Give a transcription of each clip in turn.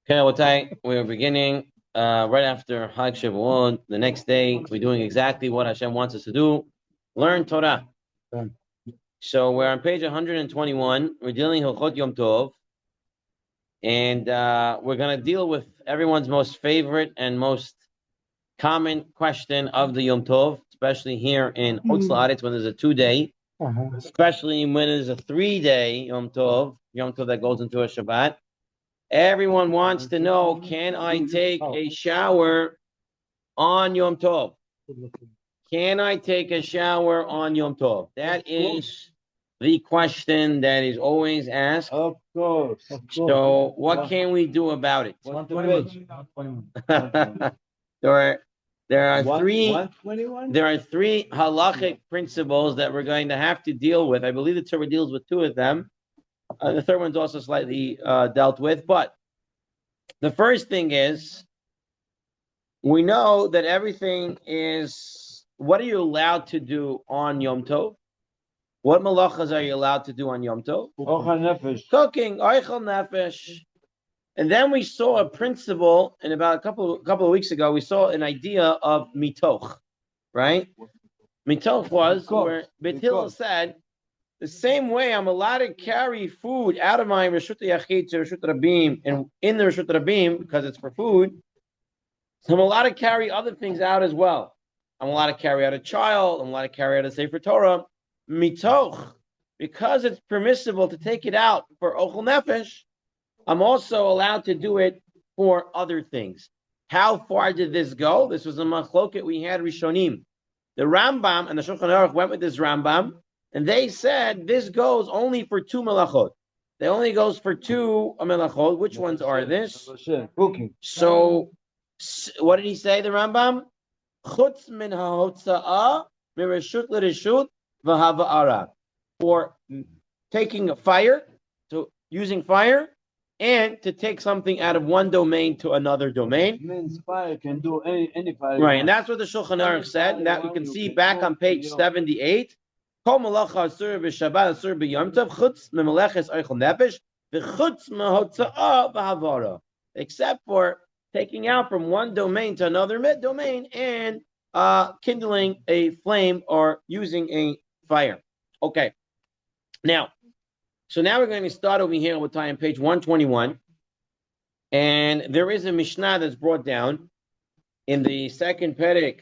Okay, we're beginning right after Hag Shavuot. The next day, we're doing exactly what Hashem wants us to do: learn Torah. So we're on page 121. We're dealing Hilchot Yom Tov, and we're going to deal with everyone's most favorite and most common question of the Yom Tov, especially here in Chutz La'aretz when there's a 2-day, especially when there's a 3-day Yom Tov that goes into a Shabbat. Everyone wants to know, can I take a shower on Yom Tov? Can I take a shower on Yom Tov? That is the question that is always asked. Of course. So what can we do about it? There are three halachic principles that we're going to have to deal with. I believe the Tzurba deals with 2 of them. The third one's also slightly dealt with. But the first thing is, we know that everything is, what are you allowed to do on Yom Tov? What malachas are you allowed to do on Yom Tov? Cooking, oichel nefesh. And then we saw a principle, and about a couple of weeks ago, we saw an idea of mitoch, right? Mitoch was where Beit Hillel said, the same way I'm allowed to carry food out of my Reshut Yachid to Reshut Rabim, and in the Reshut Rabim, because it's for food, so I'm allowed to carry other things out as well. I'm allowed to carry out a child, I'm allowed to carry out a Sefer Torah. Mitoch, because it's permissible to take it out for Ochel Nefesh, I'm also allowed to do it for other things. How far did this go? This was a machloket we had Rishonim. The Rambam and the Shulchan Aruch went with this Rambam, and they said this goes only for 2 melachot. They only goes for 2 melachot. Which ones are this? Cooking. So, what did he say, the Rambam? Chutz min ha'hotza'ah mireshut l'reshut v'hava'ara. For taking a fire, so using fire, and to take something out of one domain to another domain. Means fire can do any fire. Right, and that's what the Shulchan Aruch said, and that we can see back on page 78. Kol malacha asur b'Shabbat asur b'Yom Tov chutz memeleches oichel nefesh v'chutz mehotza'ah v'havara, except for taking out from one domain to another domain and kindling a flame or using a fire. Okay, so now we're going to start over here with time page 121, and there is a Mishnah that's brought down in the second perek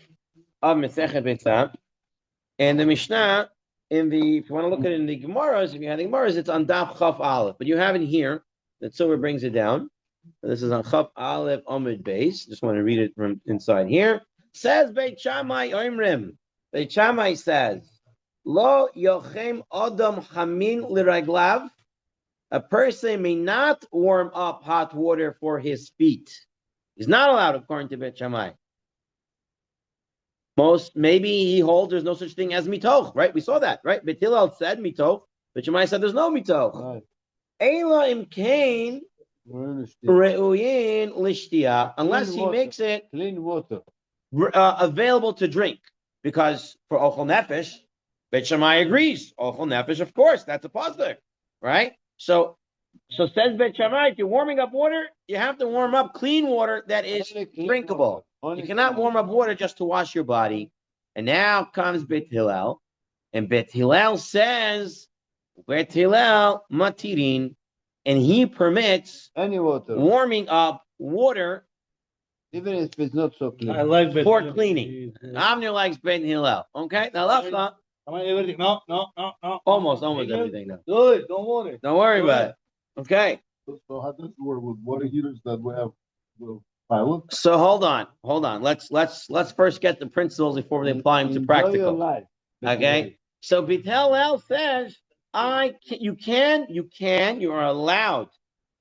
of Masechet Betzah, and the Mishnah if you want to look at it in the Gemaras, if you have the Gemaras, it's on Daf Chaf Aleph, but you have it here. The Tzurba brings it down. This is on Chaf Aleph Amud Beis. Just want to read it from inside here. Says Beit Shammai Oimrim. Beit Shammai says, Lo yochem adam hamin l'raglav. A person may not warm up hot water for his feet. He's not allowed, according to Beit Shammai. Maybe he holds there's no such thing as mitoch, right? We saw that, right? Beit Hillel said mitoch, Beit Shammai said there's no mitoch. Eila imkain reuyin lishtia, unless he makes it clean water available to drink, because for ochel nefesh, Beit Shammai agrees. Ochel nefesh, of course, that's a pasuk, right? So says Beit Shammai, if you're warming up water, you have to warm up clean water that is drinkable. You cannot warm up water just to wash your body. And now comes Beit Hillel, and Beit Hillel says, Beit Hillel matirin, and he permits any water warming up water, even if it's not so clean. I like Beit for cleaning. Amir likes Beit Hillel. Okay, now lafka. No. Almost everything now. Good, don't worry. Don't worry about it. Okay. So how does it work with water heaters that we have? So hold on. Let's first get the principles before we apply them to practical. Okay. So Beit Hillel says, you are allowed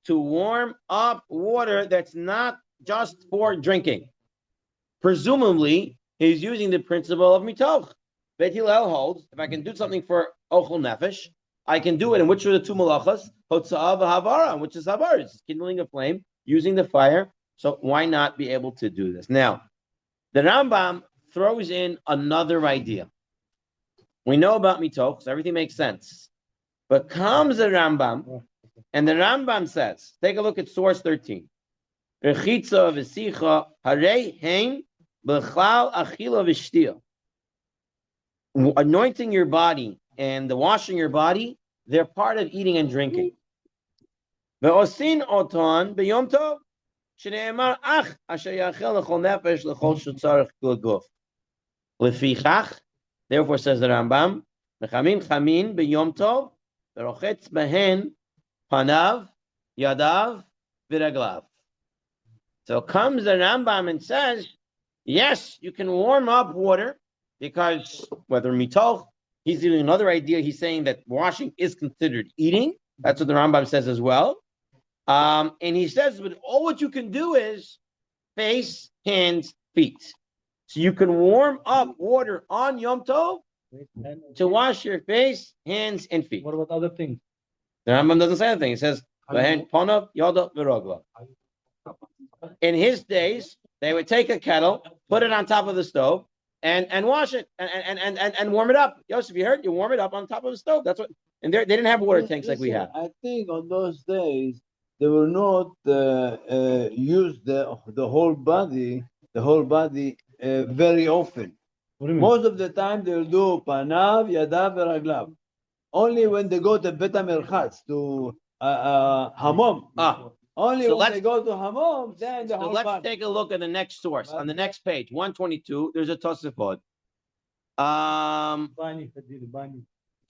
to warm up water that's not just for drinking. Presumably, he's using the principle of mitoch. Beit Hillel holds, if I can do something for ochel nefesh, I can do it. And which are the 2 malachas? Hotza'ah v'havara, which is havar, it's kindling a flame, using the fire. So why not be able to do this? Now, the Rambam throws in another idea. We know about mitoch, so everything makes sense. But comes the Rambam And the Rambam says, take a look at source 13. Rechitza v'sicha harei hein b'chlal achila v'shtia. Anointing your body and the washing your body, they're part of eating and drinking. Ve'osin oton b'yom tov shne'emar ach asher yachel l'chol nefesh l'chol shetzarech l'guf. Lefichach, therefore says the Rambam, mechamin chamin b'yom tov v'rochetz behen panav yadav v'raglav. So comes the Rambam and says, yes, you can warm up water because whether mitoch, he's giving another idea. He's saying that washing is considered eating. That's what the Rambam says as well. And he says, but all what you can do is face, hands, feet. So you can warm up water on Yom Tov to wash your face, hands, and feet. What about other things? The Rambam doesn't say anything. He says, panav yada v'raglav. In his days, they would take a kettle, put it on top of the stove, and wash it and warm it up. Yosef, you heard? You warm it up on top of the stove. That's what. And they didn't have water tanks like we have. I think on those days they will not use the whole body very often. What do you mean? Most of the time they'll do panav, yadav, v'raglav. Only when they go to Bet HaMerchatz, to Hamom. Only So when they go to Hamom, then the So whole let's body. take a look at the next source. On the next page, 122, there's a Tosafot. Bani, Bani.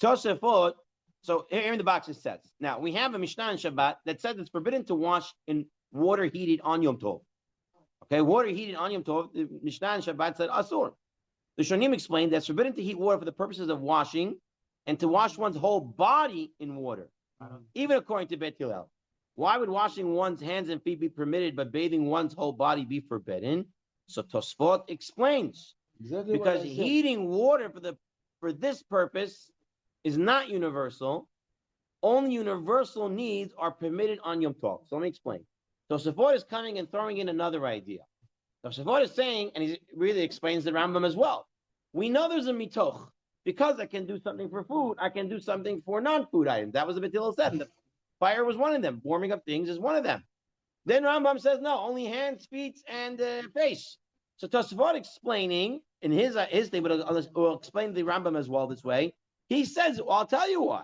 Tosafot, so here in the box it says, now we have a Mishnah in Shabbat that says it's forbidden to wash in water heated on Yom Tov. Okay, water heated on Yom Tov, the Mishnah in Shabbat said Asur. The Shonim explained that it's forbidden to heat water for the purposes of washing and to wash one's whole body in water, even according to Bet Hillel. Why would washing one's hands and feet be permitted, but bathing one's whole body be forbidden? So Tosfot explains, Exactly because what I said. heating water for this purpose is not universal. Only universal needs are permitted on Yom Tov. So let me explain. Tosfot is coming and throwing in another idea. Tosfot is saying, and he really explains the Rambam as well. We know there's a mitoch. Because I can do something for food, I can do something for non-food items. That was what Batil said. And the fire was one of them. Warming up things is one of them. Then Rambam says, no, only hands, feet, and face. So Tosafot explaining in his thing, but I'll explain the Rambam as well this way. He says, well, I'll tell you why.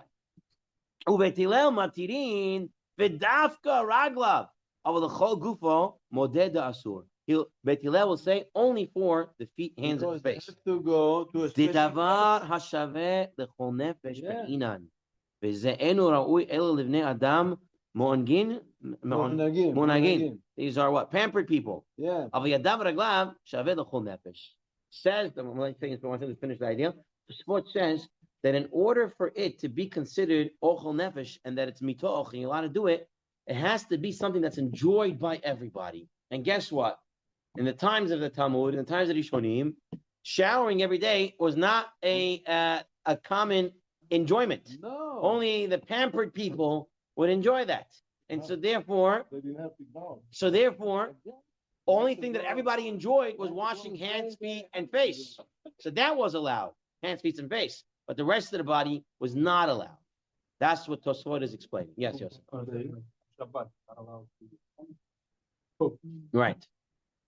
Uvetilel matirin v'dafka raglav avol l'chol gufo modeh asur. Bet Hillel will say only for the feet, hands, and face. To go to a Didavar hashaveh lechol nefesh be'inan, v'ze enu ra'ui elu livnei adam mo'angin. These are what? Pampered people. Yeah. Avol yadav raglav shaveh lechol nefesh. Says, one thing to finish the idea, the sport says that in order for it to be considered ochel nefesh and that it's mitoch and you're allowed to do it, it has to be something that's enjoyed by everybody. And guess what? In the times of the Talmud, in the times of the Rishonim, showering every day was not a common enjoyment. No. Only the pampered people would enjoy that. And so therefore, They didn't have to go. only thing that everybody enjoyed was washing hands, feet, and face. So that was allowed, hands, feet, and face. But the rest of the body was not allowed. That's what Tosfot is explaining. Yes, yes. Shabbat are allowed to cook. Right.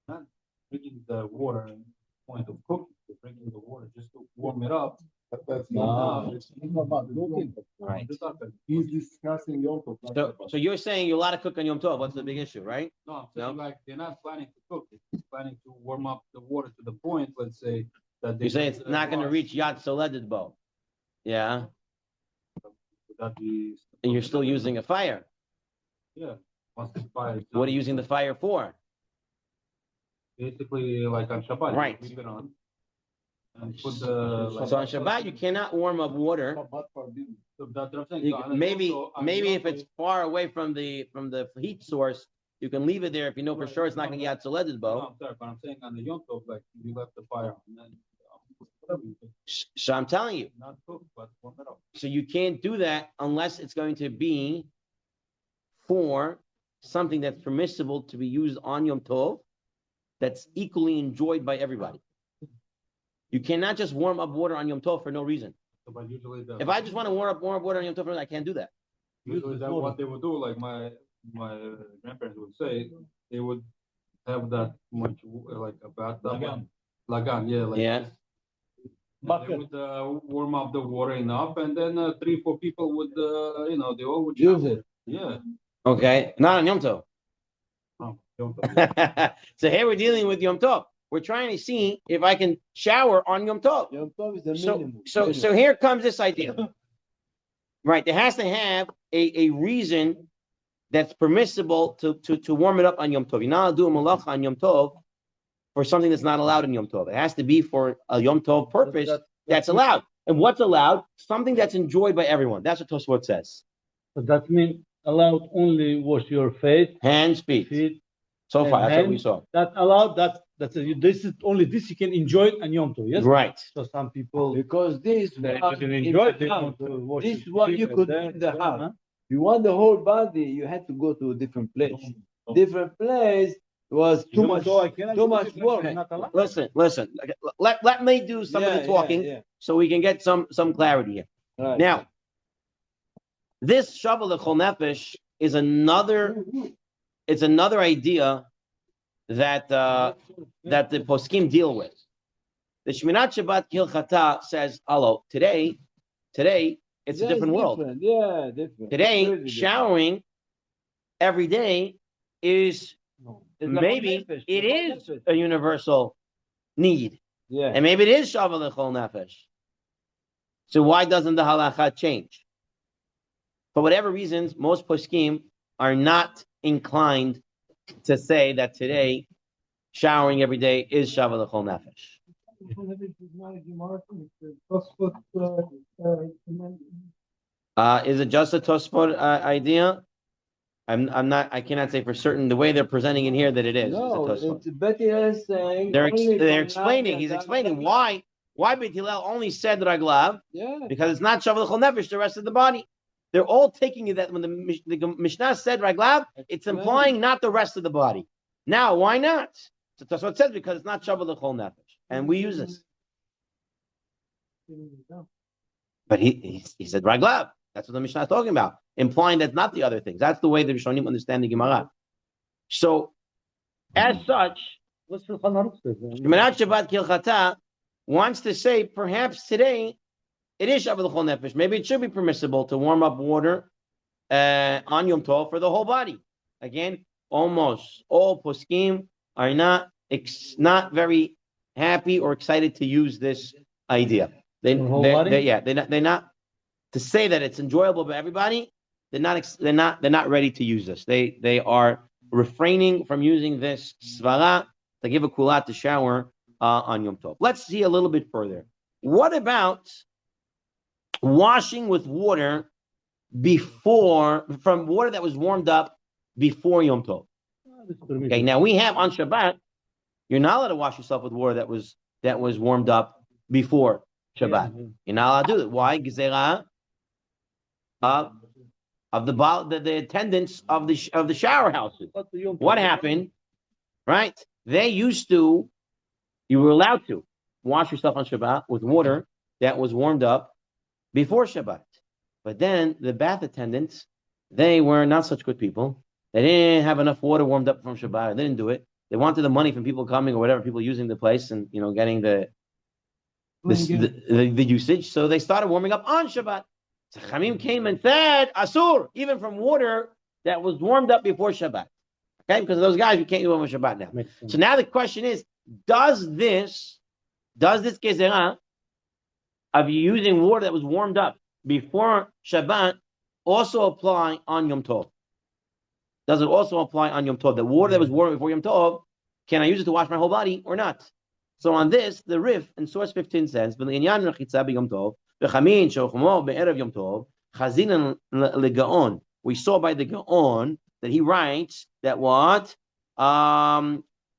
Not drinking the water in the point of cooking, but drinking the water just to warm it up. That's No. not. It's not about cooking. Right. Just not that- He's discussing Yom Tov. not Shabbat. So you're saying you're allowed to cook on Yom Tov. What's the big issue, right? No, I'm saying No? like they're not planning to cook. They're planning to warm up the water to the point, let's say, that they. You say it's not going to reach Yad Soledad Bo. Yeah. Would that be? And you're still using a fire. Yeah. Once the fire is What are done. you using the fire for? Basically, like on Shabbat. you Right. Leave it on. And put the. like- So on Shabbat, you cannot warm up water. Shabbat forbidden. So that's what I'm saying. You So can- on a maybe Yom Tov- on maybe Yom if it's Tov- far away from the heat source, you can leave it there if you know for sure it's not going to get Soledad No, Bo. I'm sorry, but I'm saying on the Yom Tov, like you left the fire on, and then whatever you cook, So I'm telling you. not cook, but warm it up. So you can't do that unless it's going to be for something that's permissible to be used on Yom Tov that's equally enjoyed by everybody. You cannot just warm up water on Yom Tov for no reason. So, but usually the. If I just want to warm up water on Yom Tov, I can't do that. Usually this that water. what they would do, like my grandparents would say, they would have that much like a bathtub. Lagan, yeah, like Yeah. this. And they would warm up the water enough, and then 3, 4 people would, they all would Use shower. it. Yeah. Okay. Not on Yom Tov. Oh, don't go, yeah. So here we're dealing with Yom Tov. We're trying to see if I can shower on Yom Tov. Yom Tov is the So, minimum. so here comes this idea. Right. There has to have a reason that's permissible to warm it up on Yom Tov. You're not allowed to do a malacha on Yom Tov for something that's not allowed in Yom Tov. It has to be for a Yom Tov purpose that's allowed. And what's allowed? Something that's enjoyed by everyone. That's what Tosfot says. So that means allowed only wash your face, Hands, feet. feet. So far, that's what we hands. saw. That allowed. That's this is only this you can enjoy it on Yom Tov. Yes. Right. So some people Because this they what didn't in enjoy the it. They house, want to wash this is it what here you and could do there. in the house. Huh? You want the whole body, you had to go to a different place. Different place was too Yom much, Tov, I cannot too do much different, work. it's not allowed. Listen. Let me do some of Yeah, the talking yeah, so we can get some clarity here. yeah. Right. Now, this Shavuot L'Chol Nefesh is another idea that that the poskim deal with. The Shminat Shabbat Hilchata says, "Hello, today it's a Yeah, different world. different. Yeah, different. Today, Really different. showering every day is It's maybe nefesh, it is nefesh. a universal need, Yeah. and maybe it is Shavuot L'Chol Nefesh. So why doesn't the halacha change? For whatever reasons, most poskim are not inclined to say that today showering every day is Shavuot L'Chol Nefesh. Is it just a Tosfot idea? I cannot say for certain. The way they're presenting it here that it is. No, it's a Tosfot. it's Betty is saying They're only explaining. He's explaining why Beit Hillel only said Raglav Yeah. because it's not Shavuot L'Chol Nefesh. The rest of the body. They're all taking it that when the Mishnah said Raglav, it's implying not the rest of the body. Now, why not? So that's what it says because it's not Shavuot L'Chol Nefesh, and we use this. But he said Raglav. That's what the Mishnah is talking about, implying that's not the other things. That's the way the Rishonim understand the Gemara. So, as such, Shmonat Shabbat Kilchata wants to say perhaps today it is Shavuot L'Chol Nefesh. Maybe it should be permissible to warm up water on Yom Tov for the whole body. Again, almost all poskim are not very happy or excited to use this idea. They're not to say that it's enjoyable by everybody. They're not ready to use this. They are refraining from using this svara to give a kulat to shower on Yom Tov. Let's see a little bit further. What about washing with water from water that was warmed up before Yom Tov? Okay, now we have on Shabbat, you're not allowed to wash yourself with water that was warmed up before Shabbat. You're not allowed to do it. Why? Gezerah of the attendants of the shower houses. What happened? Right? You were allowed to wash yourself on Shabbat with water that was warmed up before Shabbat. But then the bath attendants, they were not such good people. They didn't have enough water warmed up from Shabbat. They didn't do it. They wanted the money from people coming or whatever, people using the place and getting the usage. So they started warming up on Shabbat. So Chamim came and said, Asur, even from water that was warmed up before Shabbat. Okay, because of those guys, we can't do it on Shabbat now. So now the question is, does this gezerah of you using water that was warmed up before Shabbat also apply on Yom Tov? Does it also apply on Yom Tov? The water that was warmed before Yom Tov, can I use it to wash my whole body or not? So on this, the Rif in source 15 says, we saw by the Gaon that he writes that what?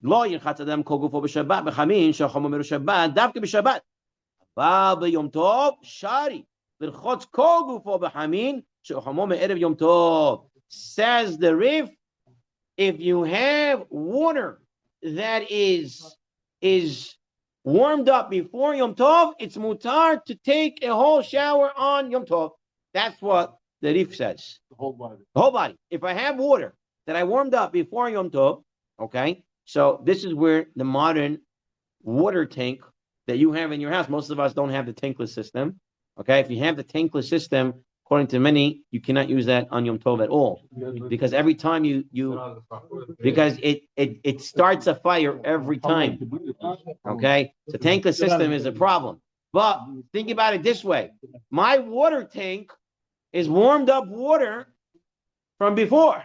לא ירחץ אדם כל גופו בשבת, בחמין שהחום בשבת, דווקא בשבת. אבל ביום טוב, שרי, לרחוץ כל גופו בחמין שהחומו מערב יום טוב. Says the Rif, if you have water that is warmed up before Yom Tov, it's mutar to take a whole shower on Yom Tov. That's what the Rif says. The whole body. The whole body. If I have water that I warmed up before Yom Tov, okay, so this is where the modern water tank that you have in your house, most of us don't have the tankless system, okay? If you have the tankless system, according to many, you cannot use that on Yom Tov at all, because every time because it starts a fire every time, okay? So tankless system is a problem. But think about it this way. My water tank is warmed up water from before.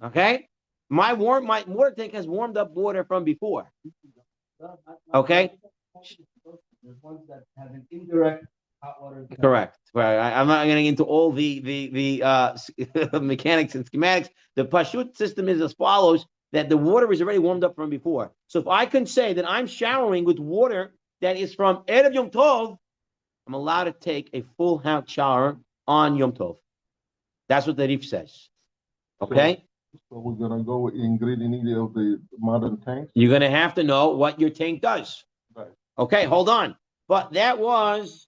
Okay? My water tank has warmed up water from before. Okay? There's ones that have an indirect hot water. Correct. Right. I'm not getting into all the mechanics and schematics. The Pashut system is as follows: that the water is already warmed up from before. So if I can say that I'm showering with water that is from Erev Yom Tov, I'm allowed to take a full hot shower on Yom Tov. That's what the Rif says. Okay? So we're gonna go with ingredient of the modern tanks. You're going to have to know what your tank does. Right. Okay, hold on. But that was,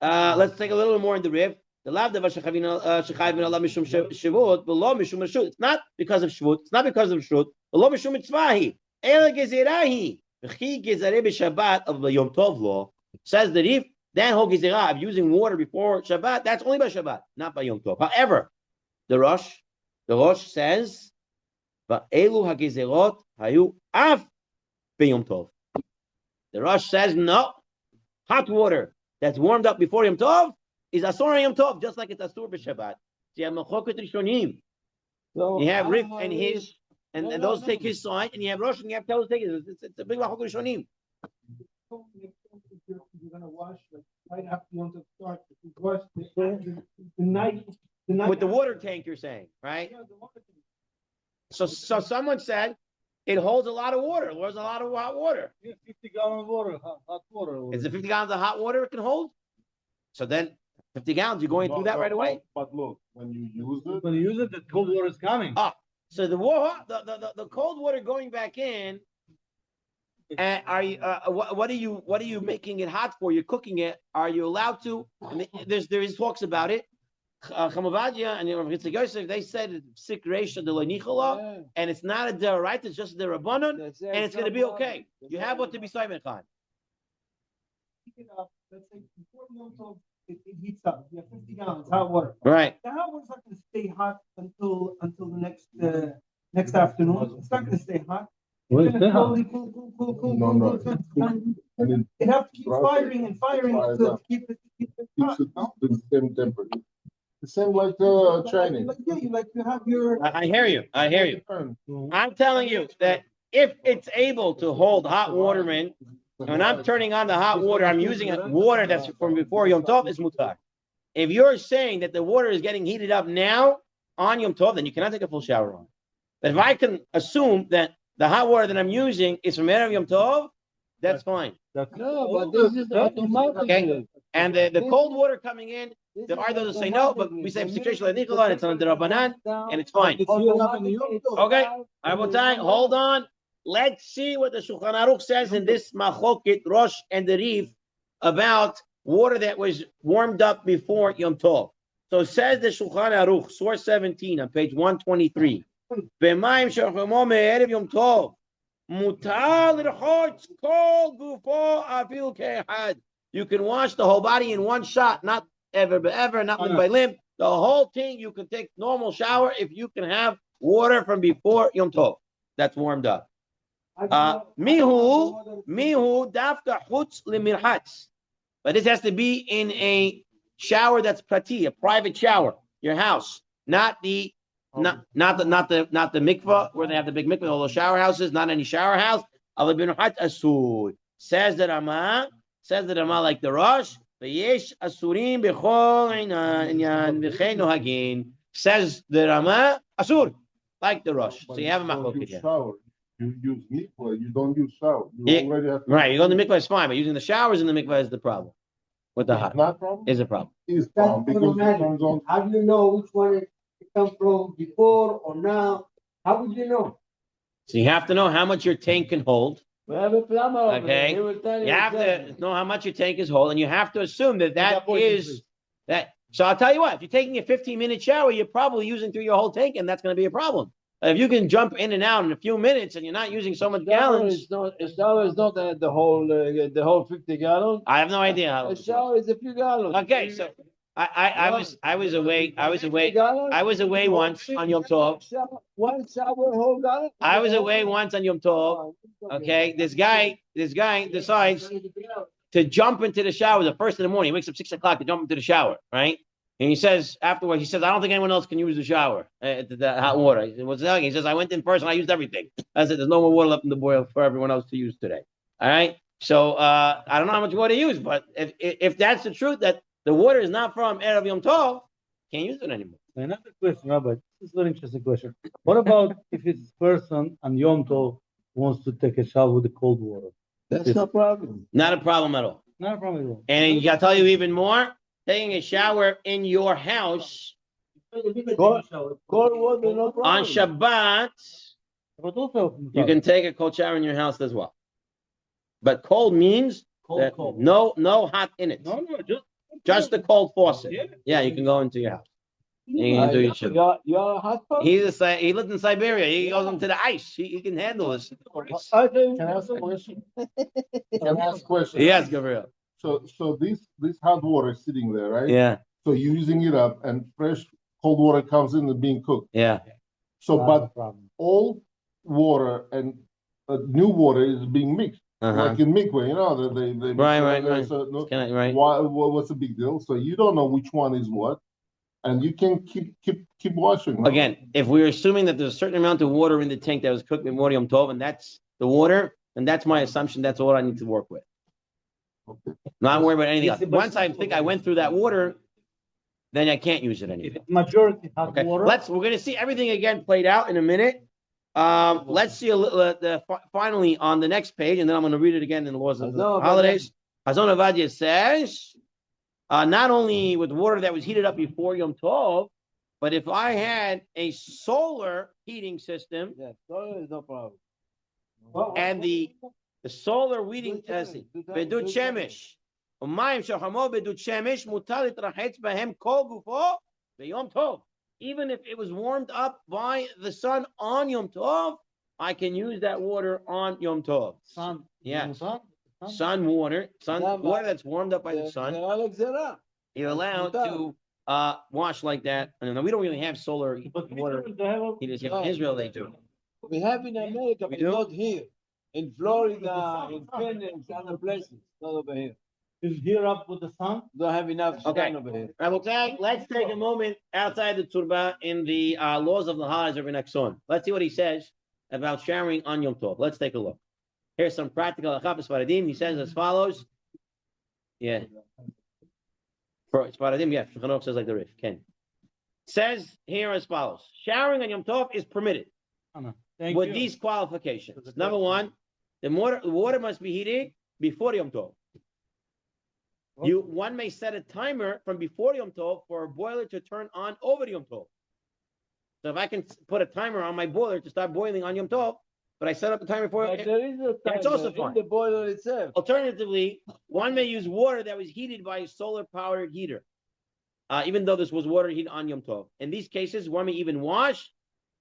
let's take a little more in the Rif. The lav davar shechayvin Allah mishum shivut, v'lo mishum reshut. It's not because of shvut. It's not because of shvut. V'lo mishum mitzvahi. El gezirahi. V'chi gezareh b'Shabbat of the Yom Tov law. Says the Rif, that whole gezirah of using water before Shabbat, that's only by Shabbat, not by Yom Tov. However, the Rosh says, va'elu hagezerot hayu af b'Yom Tov. The Rosh says, no, hot water that's warmed up before Yom Tov is asur on Yom Tov, just like it's asur b'Shabbat. So you have Machoket Rishonim. You have Rif and his, and those take his side, and you have Rosh and you have Telos take his. It's a big Machoket Rishonim. You're gonna wash like right after you want to start. You wash the night. With the water tank, you're saying, right? Yeah, the water tank. So someone said it holds a lot of water. It holds a lot of hot water. Yeah, 50 gallons of water, hot water. Is it 50 gallons of hot water it can hold? So then 50 gallons, you're going through that right away? But look, when you use it, When you use it, the cold water is coming. So the cold water going back in, and are you what are you making it hot for? You're cooking it. Are you allowed to? And there is talks about it. Chamavadia and Yitzchak Yosef, they said it's sick ratio de lonichala, and it's not a deraita, it's just a rabbanon, and it's going to be okay. You have what to be Simon Khan. Heat it up. Let's say before Yom Tov, it heats up. You have 50 gallons hot water. Right. The hot water's not going to stay hot until the next afternoon. It's not going to stay hot. Well, It's it's gonna hot. slowly cool. No. And It have to keep firing and to keep it hot. keeps it the same temperature. The same like training. You have your. I hear you. I'm telling you that if it's able to hold hot water in, when I'm turning on the hot water, I'm using water that's from before Yom Tov, is mutar. If you're saying that the water is getting heated up now on Yom Tov, then you cannot take a full shower on. But if I can assume that the hot water that I'm using is from Erev Yom Tov, that's fine. No, but this is automatic. Okay. And the cold water coming in, there are those that say no, but we say situation like Nikola, and it's on the Rabbanan, and it's fine. Okay, Rabotai, hold on. Let's see what the Shulchan Aruch says in this Machoket, Rosh, and the Rif about water that was warmed up before Yom Tov. So it says the Shulchan Aruch, source 17 on page 123. B'mayim shachamo me'erev Yom Tov. Mutar l'chotz kol gufo afil ke'echad. You can wash the whole body in one shot, not ever, not limb by limb. The whole thing, you can take normal shower if you can have water from before Yom Tov that's warmed up. Mihu dafka chutz lemirhatz. But this has to be in a shower that's prati, a private shower, your house, not the mikvah where they have the big mikvah, all those shower houses, not any shower house. Says the Rama like the Rosh. Says the Rama asur like the Rosh. So you have a machloket here. You use mikvah, you don't use shower. Already have to. Right, you go to the mikvah is fine, but using the showers in the mikvah is the problem. With the hot Not problem. is a problem. Is problem because it turns on. How do you know which one it comes from before or now? How would you know? So you have to know how much your tank can hold. We have a plumber over Okay. there. He will tell You have to know how much your tank is hold, and you have to assume that So I'll tell you what, if you're taking a 15-minute shower, you're probably using through your whole tank, and that's going to be a problem. If you can jump in and out in a few minutes and you're not using so much gallons, A shower is not the whole 50 gallons. I have no idea how. A shower is a few gallons. Okay, so I was away once on Yom Tov. One shower whole gallon. I was away once on Yom Tov. Okay, this guy decides to jump into the shower the first in the morning. He wakes up 6 o'clock to jump into the shower, right? And he says afterwards, I don't think anyone else can use the shower, the hot water. He said, what's that? He says, I went in first and I used everything. I said, there's no more water left in the boil for everyone else to use today. All right. So I don't know how much water to use, but if that's the truth, that the water is not from Erev Yom Tov, can't use it anymore. Another question, Rabbi. This is a very interesting question. What about if it's person on Yom Tov wants to take a shower with the cold water? That's no problem. Not a problem at all. Not a problem at all. And I'll tell you even more, taking a shower in your house Cold water, no problem. on Shabbat, But also, you can take a cold shower in your house as well. But cold means that no hot in it. No, Just the cold faucet. Yeah. Yeah, you can go into your house. You can do your Shabbat. You're a hot pot? He lived in Siberia. He goes into the ice. He can handle this. Can I ask a question? Can I ask a question? Yes, Gabriel. So this hot water is sitting there, right? Yeah, So you're using it up and fresh cold water comes in and being cooked. yeah. So, not a but problem. old water and new water is being mixed, Uh-huh. like in mikveh, they Right. So, no, Right. what's the big deal? So you don't know which one is what, and you can keep washing. no? Again, if we're assuming that there's a certain amount of water in the tank that was cooked with Yom Tov, and that's the water, and that's my assumption, that's all I need to work with. Okay. Not worry about anything else. Once I think I went through that water, then I can't use it If anymore. it's majority hot Okay, water. we're gonna see everything again played out in a minute. Let's see a little finally on the next page, and then I'm gonna read it again in the laws of the holidays. Hazon Avadia says, not only with water that was heated up before Yom Tov, but if I had a solar heating system Yeah, solar is no problem. and the solar heating system, bedut shemesh, umayim shachamo bedut shemesh, mutar litrachetz behem kol gufo beyom tov. Even if it was warmed up by the sun on Yom Tov, I can use that water on Yom Tov. Sun. Yes. Sun? Water Yeah, water that's warmed up by the sun. You're allowed to wash like that. I don't know. We don't really have solar But water they have a- heaters here. In Israel, they do. We have in America, We but do? not here. In Florida, in Phoenix, other places, not over here. is here up with the sun. Don't have enough Okay. sun over here. Rabotai, let's take a moment outside the Tzurba in the laws of the holidays of Renexon. Let's see what he says about showering on Yom Tov. Let's take a look. Here's some practical achapis Faradim. He says as follows. Yeah. For Faradim, yeah, Shulchan Aruch says like the Rif. Ken. Says here as follows. Showering on Yom Tov is permitted Thank with you. these qualifications. Number one, the water must be heated before Yom Tov. One may set a timer from before Yom Tov for a boiler to turn on over Yom Tov. So if I can put a timer on my boiler to start boiling on Yom Tov, but I set up a timer for But it. there is a That's timer also fine. in the boiler itself. Alternatively, one may use water that was heated by a solar-powered heater, even though this was water heated on Yom Tov. In these cases, one may even wash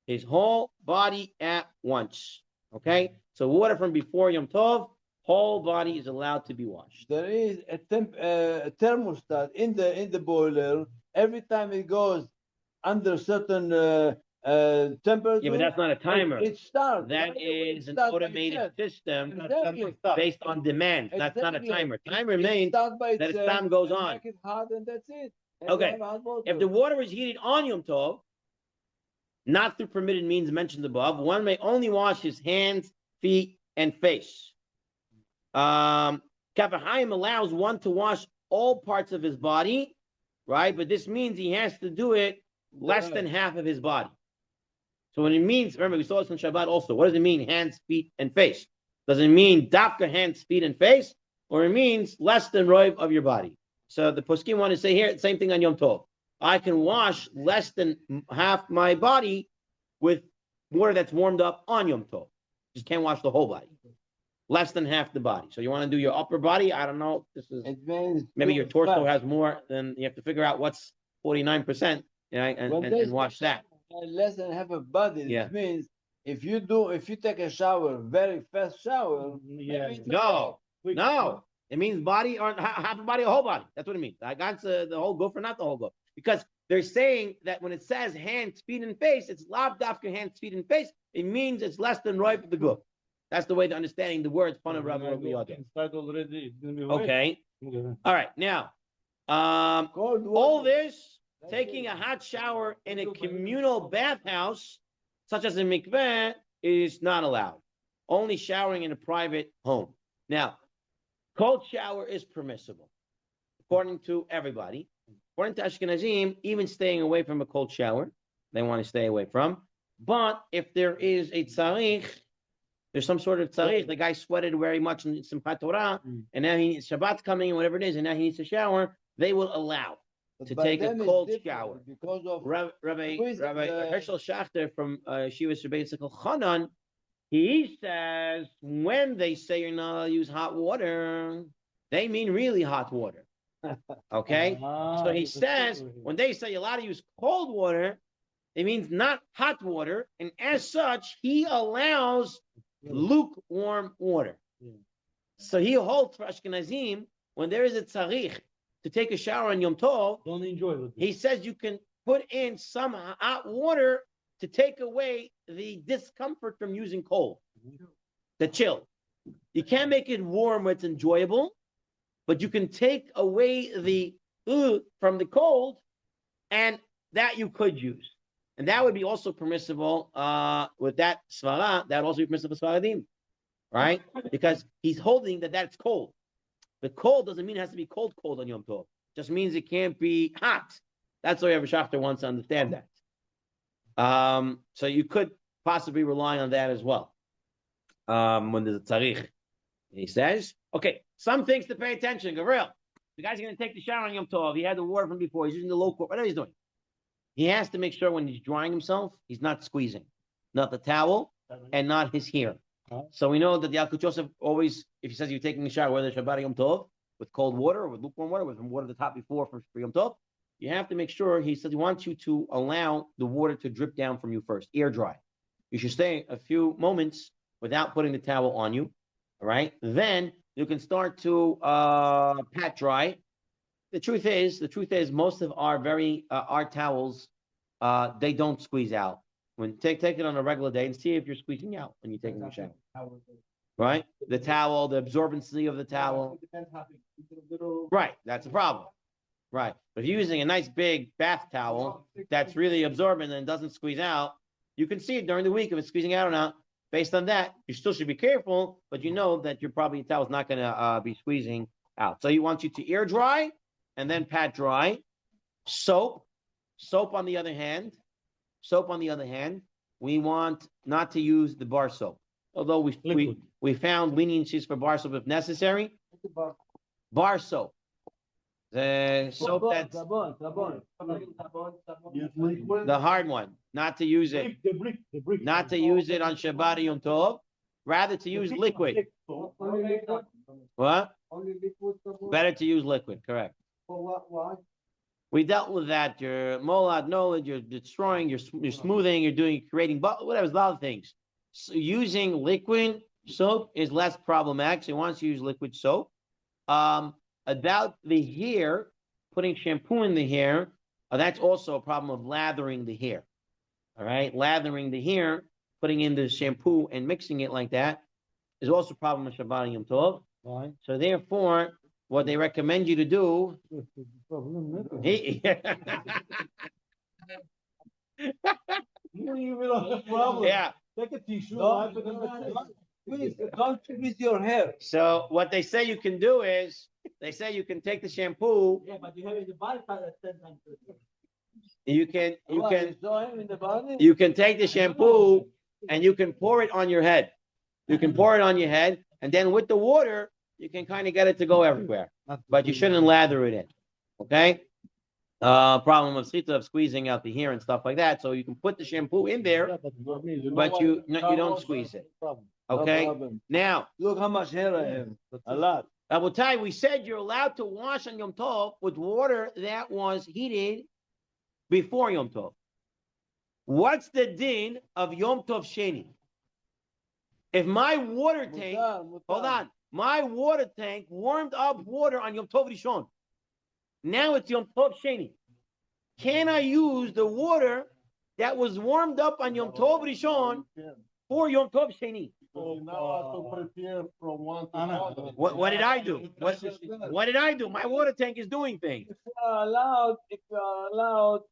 his whole body at once. Okay? So water from before Yom Tov, whole body is allowed to be washed. There is a thermostat in the boiler. Every time it goes under certain temperature. Yeah, but that's not a timer. It starts. That Right away, is it an starts by automated itself. system Exactly. based on demand. That's not a Exactly. timer. Timer It means starts by that its itself, time goes and on. Make it hot and that's it. And Okay. you have hot water. If the water is heated on Yom Tov, not through permitted means mentioned above, one may only wash his hands, feet, and face. Kaf HaChaim allows one to wash all parts of his body, right? But this means he has to do it less than half of his body. So when it means, remember, we saw this on Shabbat also. What does it mean, hands, feet, and face? Does it mean dafka, hands, feet, and face? Or it means less than roiv of your body? So the poskim want to say here, same thing on Yom Tov. I can wash less than half my body with water that's warmed up on Yom Tov. Just can't wash the whole body. Less than half the body. So you want to do your upper body? I don't know. This is It means maybe your torso has more. Then you have to figure out what's 49%, and, When and, they and wash that. less than half a body, Yeah. it means if you take a shower, very fast shower, Yeah. maybe it's No, Quick. no. It means body or half a body or whole body. That's what it means. I got the whole goof or not the whole goof. Because they're saying that when it says hands, feet, and face, it's lav dafka hands, feet, and face. It means it's less than ripe of the goof. That's the way to understanding the words. When Panav I go inside already, it's gonna be wet. Okay. Okay. All right. Now, cold water. all this, taking a hot shower in a communal bathhouse, such as a mikveh, is not allowed. Only showering in a private home. Now, cold shower is permissible, according to everybody. According to Ashkenazim, even staying away from a cold shower, they want to stay away from. But if there is a tzarich, there's some sort of tzarich, the guy sweated very much in Simchat Torah, and now Shabbat's coming, whatever it is, and now he needs to shower, they will allow to By take a them it's cold different shower. because of Rabbi Who is Herschel Schachter from Shiva Sabbatical Chanan, he says when they say you're not allowed to use hot water, they mean really hot water. Okay? So he says when they say you're allowed to use cold water, it means not hot water, and as such, he allows lukewarm water. Yeah. So he holds for Ashkenazim when there is a tzarich to take a shower on Yom Tov, Don't enjoy it. he says you can put in some hot water to take away the discomfort from using cold, the chill. You can't make it warm where it's enjoyable, but you can take away the from the cold, and that you could use. And that would be also permissible with that svara, that would also be permissible for Svaradim, right? Because he's holding that that's cold. The cold doesn't mean it has to be cold on Yom Tov. Just means it can't be hot. That's why Rabbi Schachter wants to understand that. So you could possibly rely on that as well. When there's a tzarich. He says, okay, some things to pay attention. Gabriel, the guy's going to take the shower on Yom Tov. He had the water from before. He's using the low court. Whatever he's doing. He has to make sure when he's drying himself, he's not squeezing. Not the towel and not his hair. So we know that the Yalkut Yosef always, if he says you're taking a shower, whether it's Shabbat or Yom Tov, with cold water or with lukewarm water, with water at the top before for Yom Tov, you have to make sure, he says he wants you to allow the water to drip down from you first, air dry. You should stay a few moments without putting the towel on you, all right? Then you can start to pat dry. The truth is, most of our towels, they don't squeeze out. When take it on a regular day and see if you're squeezing out when you're taking a shower. Right? The towel, the absorbency of the towel. Right, that's the problem. Right. But if you're using a nice big bath towel that's really absorbent and doesn't squeeze out, you can see it during the week if it's squeezing out or not. Based on that, you still should be careful, but you know that your towel's not going to be squeezing out. So he wants you to air dry and then pat dry. Soap on the other hand, we want not to use the bar soap. Although we found leniencies for bar soap if necessary. Bar soap. The soap that's the hard one. Not to use it. The brick. Not to use it on Shabbat or Yom Tov. Rather to use liquid. What? Better to use liquid, correct. Why? We dealt with that. Your molad knowledge, you're destroying, you're smoothing, you're creating, whatever, a lot of things. So using liquid soap is less problematic. So once you use liquid soap, about the hair, putting shampoo in the hair, that's also a problem of lathering the hair. All right, lathering the hair, putting in the shampoo and mixing it like that is also a problem with Shabbat and Yom Tov. Why? So therefore, what they recommend you to do. Yeah. Take a tissue. Please, don't twist your hair. So what they say you can do is, they say you can take the shampoo. Yeah, but you have the body part at 10 times. You can Saw him in the body? you can take the shampoo and you can pour it on your head. You can pour it on your head, and then with the water, you can kind of get it to go everywhere. But you shouldn't lather it in. Okay? Problem of sita, of squeezing out the hair and stuff like that. So you can put the shampoo in there, but you don't squeeze it. Okay? No problem. Now, Look how much hair I have. A lot. I will tell you, we said you're allowed to wash on Yom Tov with water that was heated before Yom Tov. What's the din of Yom Tov Sheni? If my water tank, hold on, my water tank warmed up water on Yom Tov Rishon. Now it's Yom Tov Sheni. Can I use the water that was warmed up on Yom Tov Rishon for Yom Tov Sheni? So now I have to prepare from one to another. What did I do? What did I do? My water tank is doing things. If you are allowed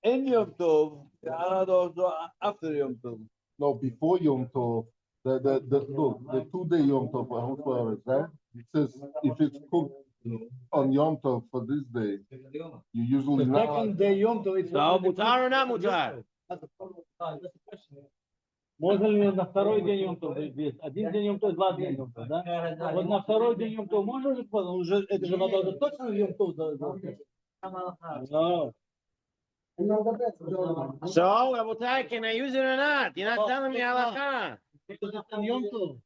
in Yom Tov, you are allowed also after Yom Tov. No, before Yom Tov, look, the 2 day Yom Tov, whoever, right? It says if it's cooked on Yom Tov for this day, you usually The not. second day Yom Tov, it's So, mutar or not mutar? Можно ли на второй день Йом Тов? Один день Йом Тов, 2 дня Йом Тов, да? Вот на второй день Йом Тов можно уже, это же надо уже точно Йом Тов. Да. So, Rabotai, can I use it or not? You're not telling me halakha. Because it's on Yom Tov.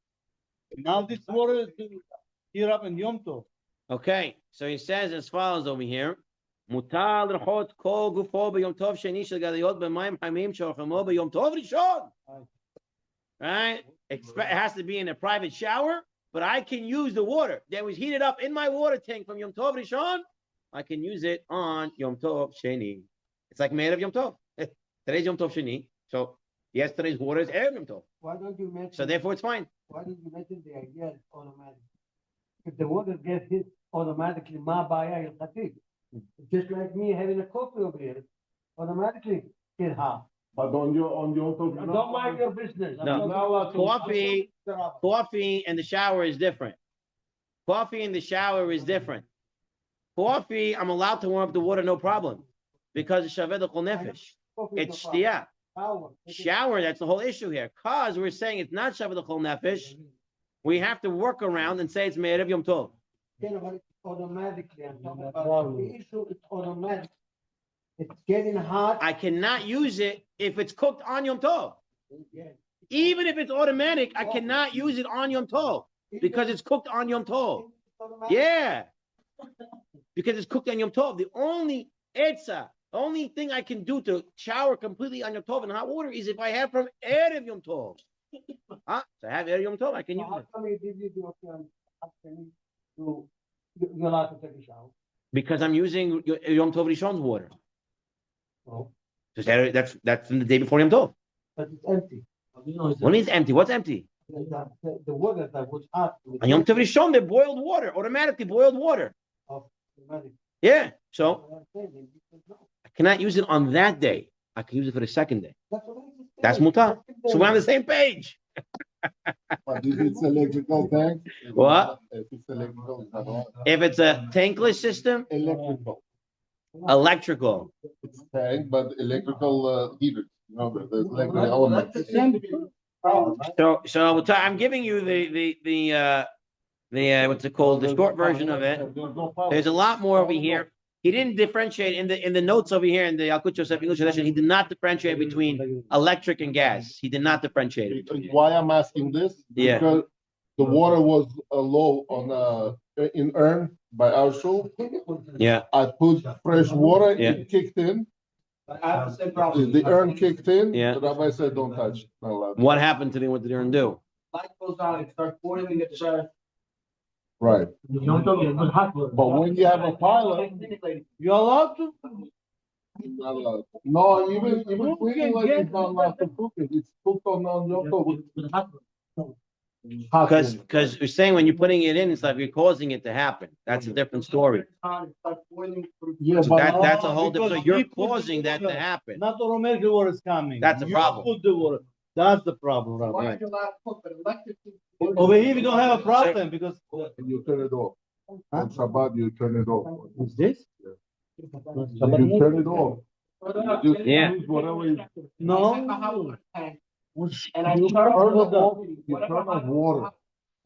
Now this water is here up in Yom Tov. Okay, so he says as follows over here. Mutar l'chot kol gufo b'yom tov sheni shel gadayot b'mayim hamim shorchamo b'yom tov rishon. Right? It has to be in a private shower, but I can use the water that was heated up in my water tank from Yom Tov Rishon. I can use it on Yom Tov Sheni. It's like made of Yom Tov. Today's Yom Tov Sheni, so yesterday's water is Erev Yom Tov. Why don't you mention? So therefore, it's fine. Why did you mention the idea is automatic? If the water gets hit automatically, ma baya il. Just like me having a coffee over here, automatically get hot. But on Yom Tov, I don't mind your business. I'm No. not- Coffee in the shower is different. Coffee in the shower is different. Coffee, I'm allowed to warm up the water, no problem, because it's shaved l'chol nefesh. Coffee is It's no problem. shtiyah. Power. Shower, that's the whole issue here. Because we're saying it's not shaved l'chol nefesh, we have to work around and say it's made of Yom Tov. You know, it's automatically. I'm talking about the issue. It's automatic. It's getting hot. I cannot use it if it's cooked on Yom Tov. Yeah. Even if it's automatic, I cannot use it on Yom Tov because it's cooked on Yom Tov. It's automatic. Yeah. Because it's cooked on Yom Tov. The only thing I can do to shower completely on Yom Tov in hot water is if I have from Erev Yom Tov. So I have Erev Yom Tov, I can So use how it. come you did the option afternoon to you're allowed to take a shower? Because I'm using Yom Tov Rishon's water. No, That's from the day before Yom Tov. but it's empty. What means empty? What's empty? The water that was hot. On Yom Tov Rishon, they're boiled water, automatically boiled water. Automatic. Yeah. So I'm saying, no. I cannot use it on that day. I can use it for the second day. That's what I just said. That's mutar. So we're on the same page. but if it's electrical tank. What? If it's electrical, it's not allowed. If it's a tankless system, Electrical. electrical. It's tank, but electrical heaters. You know, there's electrical elements. So I'm giving you the what's it called? The short version of it. There's a lot more over here. He didn't differentiate in the notes over here in the Yalkut Yosef English edition. He did not differentiate between electric and gas. He did not differentiate it between. Why I'm asking this? Yeah. Because the water was low on in urn by our shul. Yeah. I put fresh water. Yeah. It kicked in. I have the same problem. The urn kicked in. Yeah. The rabbi said, "Don't touch." Not allowed. What happened to me? What did Aaron do? Light goes on, it starts boiling at the shower. Right. You don't get good hot water. But when you have a pilot, You're allowed to? not allowed. No, even cooking like it's not allowed to cook it. It's cooked on Yom Tov. Hot water. Because you're saying when you're putting it in, it's like you're causing it to happen. That's a different story. Yeah, So but that's a whole different. So Because you're we put the causing that to water. happen. Not automatically water is coming. That's a You problem. put the water. That's the problem, Rabbi. Why are you allowed to cook, but electric? Over here, we don't have a problem because. you turn it off. On Shabbat, you turn it off. What's this? You turn it off. Just Yeah. use whatever you. No. And I You turn turn it off. You turn off water.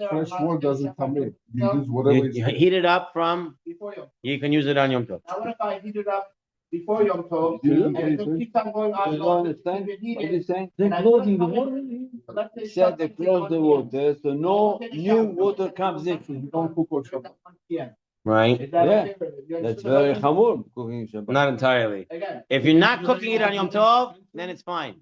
Fresh water doesn't come in. You use whatever You is. heat it up from. Before Yom. You can use it on Yom Tov. Now what if I heat it up before Yom Tov, You and it just keeps on going on? You don't understand what he's saying? They're closing the water. Let's say He said they something close the on water, so no new water comes in. You don't cook on Shabbat. Yeah. right? Yeah, that's very hamur, cooking Shabbat. Not entirely. If you're not cooking it on Yom Tov, then it's fine.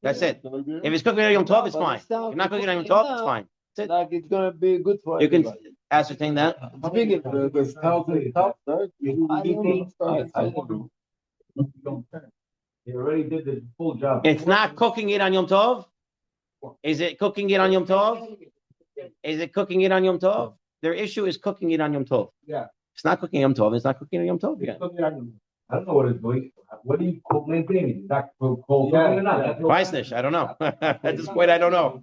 That's it. If it's cooking it on Yom Tov, it's But fine. If still, you're not cooking it on Yom cooking Tov, it it's now, fine. That's it. like it's gonna be good for You can everybody. ascertain that. Speaking The stout and top, right? I don't know. You already did the full job. It's not cooking it on Yom Tov. Is it cooking it on Yom Tov? Is it cooking it on Yom Tov? Their issue is cooking it on Yom Tov. Yeah. It's not cooking Yom Tov. It's not cooking on Yom Tov again. I don't know what it's doing. What do you maintain? Is that cold? Weissnish, I don't know. At this point, I don't know.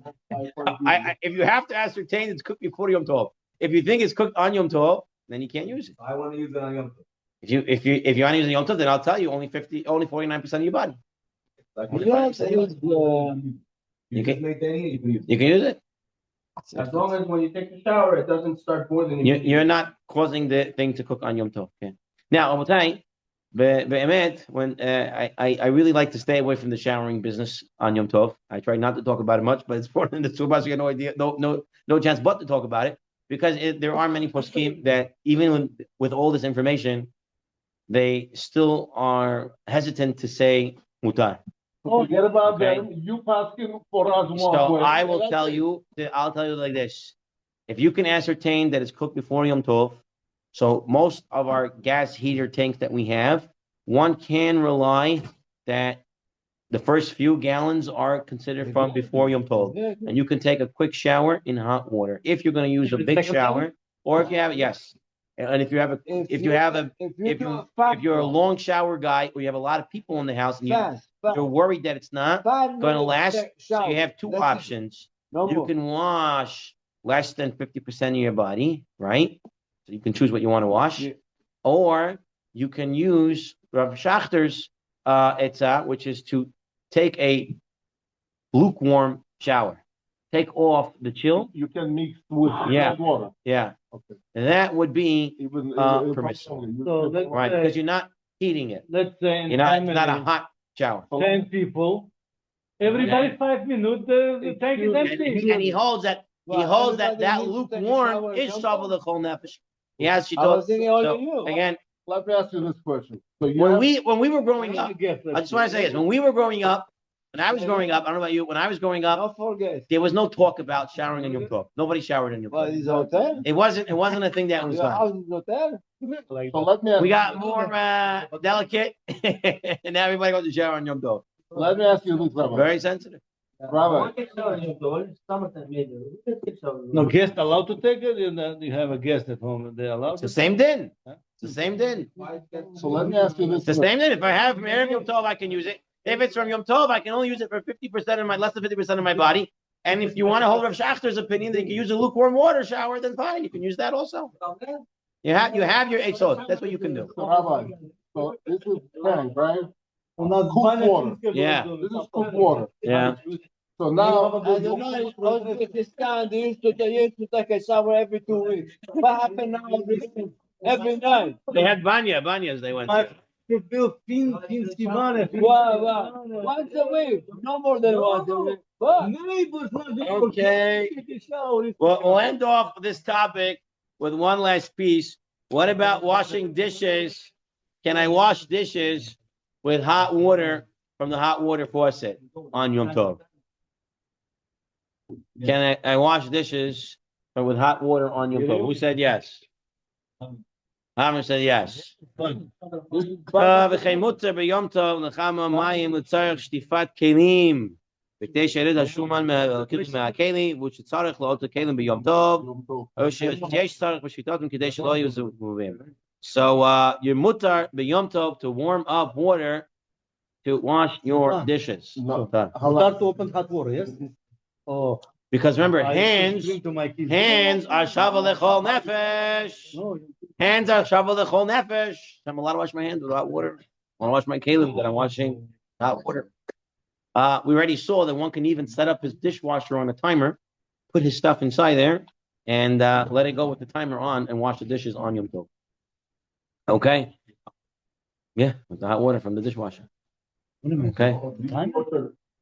If you have to ascertain it's cooked before Yom Tov, if you think it's cooked on Yom Tov, then you can't use it. I want to use it on Yom Tov. If you want to use Yom Tov, then I'll tell you only 49% of your body. Yes, You can maintain it, you can use it. you can use it. As long as when you take a shower, it doesn't start boiling. You're not causing the thing to cook on Yom Tov. Okay. Now, I will tell you, when I really like to stay away from the showering business on Yom Tov. I try not to talk about it much, but it's important in the Tzurba, so you have no idea, no chance but to talk about it, because there are many poskim that even with all this information, they still are hesitant to say mutar. Forget about Okay. them. You asking for us one So way. I will tell you, I'll tell you like this. If you can ascertain that it's cooked before Yom Tov, so most of our gas heater tanks that we have, one can rely that the first few gallons are considered from before Yom Tov. And you can take a quick shower in hot water. If you're going to use a big shower, or if you have, yes. And if you're a long shower guy, or you have a lot of people in the house and you're worried that it's not going to last, so you have two options. You can wash less than 50% of your body, right? So you can choose what you want to wash, or you can use Rav Schachter's etzah, which is to take a lukewarm shower, take off the chill. You can mix with Yeah. cold water. Yeah, Okay. and that would be Even permissible. So let's right say, because you're not heating it. let's say in You're not. It's family, not a hot shower. 10 people, everybody 5 minutes, the tank is empty. And he holds that. He holds that lukewarm is shavu l'chol nefesh. He has I was shidot. thinking only So you. again, Let me ask you this question. So you when have- we were growing up, I just want to say this: when we were growing up, when I was growing up, I don't know about you. When I was growing up, Don't forget. there was no talk about showering in Yom Tov. Nobody showered in Yom But Tov. it's hotel. It wasn't a thing that was Your done. house is hotel. so let me ask We got more delicate, and now everybody goes to shower in Yom Tov. let me ask you this, Rabbi. Very sensitive. Rabbi, No guest allowed to take it, you have a guest at home, they're allowed It's the to. same din. It's the same din. so let me ask you this. It's the same din. If I have from Yom Tov, I can use it. If it's from Yom Tov, I can only use it for 50% of less than 50% of my body. And if you want to hold Rav Schachter's opinion that you can use a lukewarm water shower, then fine, you can use that also. You have your eitzot. That's what you can do. So Rabbi, so this is tank, right? У нас Cooked баня water. финская Yeah. была, This is cooked water. Yeah. So now, I don't know. In Uzbekistan, they used to take a shower every 2 weeks. What happened now? Every night. They had banyas they went to. Ты был финский баня. Wow. Once a week. No more than once a week. What? Neighbors, Okay. Well, we'll end off this topic with one last piece. What about washing dishes? Can I wash dishes with hot water from the hot water faucet on Yom Tov? Can I wash dishes with hot water on Yom Tov? Who said yes? Hammer said yes. וכן מותר ביום טוב לכמה מים לצורך שטיפת כלים. וכדי שירד השומן מהכלים, והוא שצריך לעלות הכלים ביום טוב, או שיש צורך בשפיטתם כדי שלא יהיו זבובים. So you're mutar b'yom tov to warm up water to wash your dishes. No. Start to open hot water, yes? Oh. Because remember, I hands drink to my kids. are shava lechol nefesh. No, Hands are shava lechol nefesh. I'm allowed to wash my hands with hot water. I want to wash my kelim that I'm washing hot water. We already saw that one can even set up his dishwasher on a timer, put his stuff inside there, and let it go with the timer on and wash the dishes on Yom Tov. Okay? Yeah, with the hot water from the dishwasher. Okay?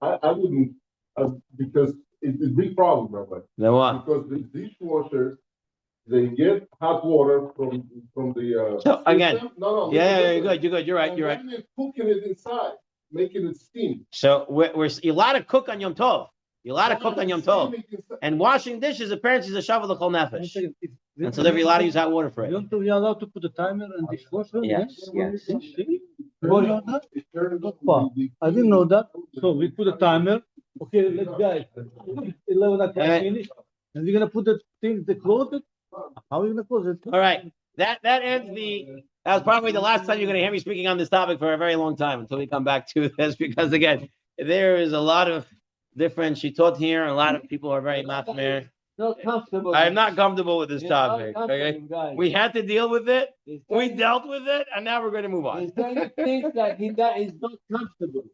I wouldn't, because it's a big problem, Rabbi. Then what? Because the dishwasher They get hot water from the So, again, system. No, Yeah, listen, you're good. You're right. and You're right. then they're cooking it inside, making it steam. So we're you're allowed to cook on Yom Tov. You're allowed to cook on Yom Tov. Steaming inside. And washing dishes apparently is a shavu l'chol nefesh. And so they're therefore you're allowed to use hot water for it. You're allowed to put a timer and dishwasher? Yes, yes. Well, you're not- Wow. I didn't know that. So we put a timer. Okay, let's guys. 11 o'clock Alright. finish. And we're gonna put the thing, the close it. How are you gonna close it? All right. That ends that was probably the last time you're going to hear me speaking on this topic for a very long time until we come back to this, because again, there is a lot of different shitot here. A lot of people are very machmir. Not comfortable. I am not comfortable with this It's not topic. Okay, comfortable, guys. we had to deal with it. He's We telling- dealt with it, and now we're going to move on. he's telling things that he that is not comfortable.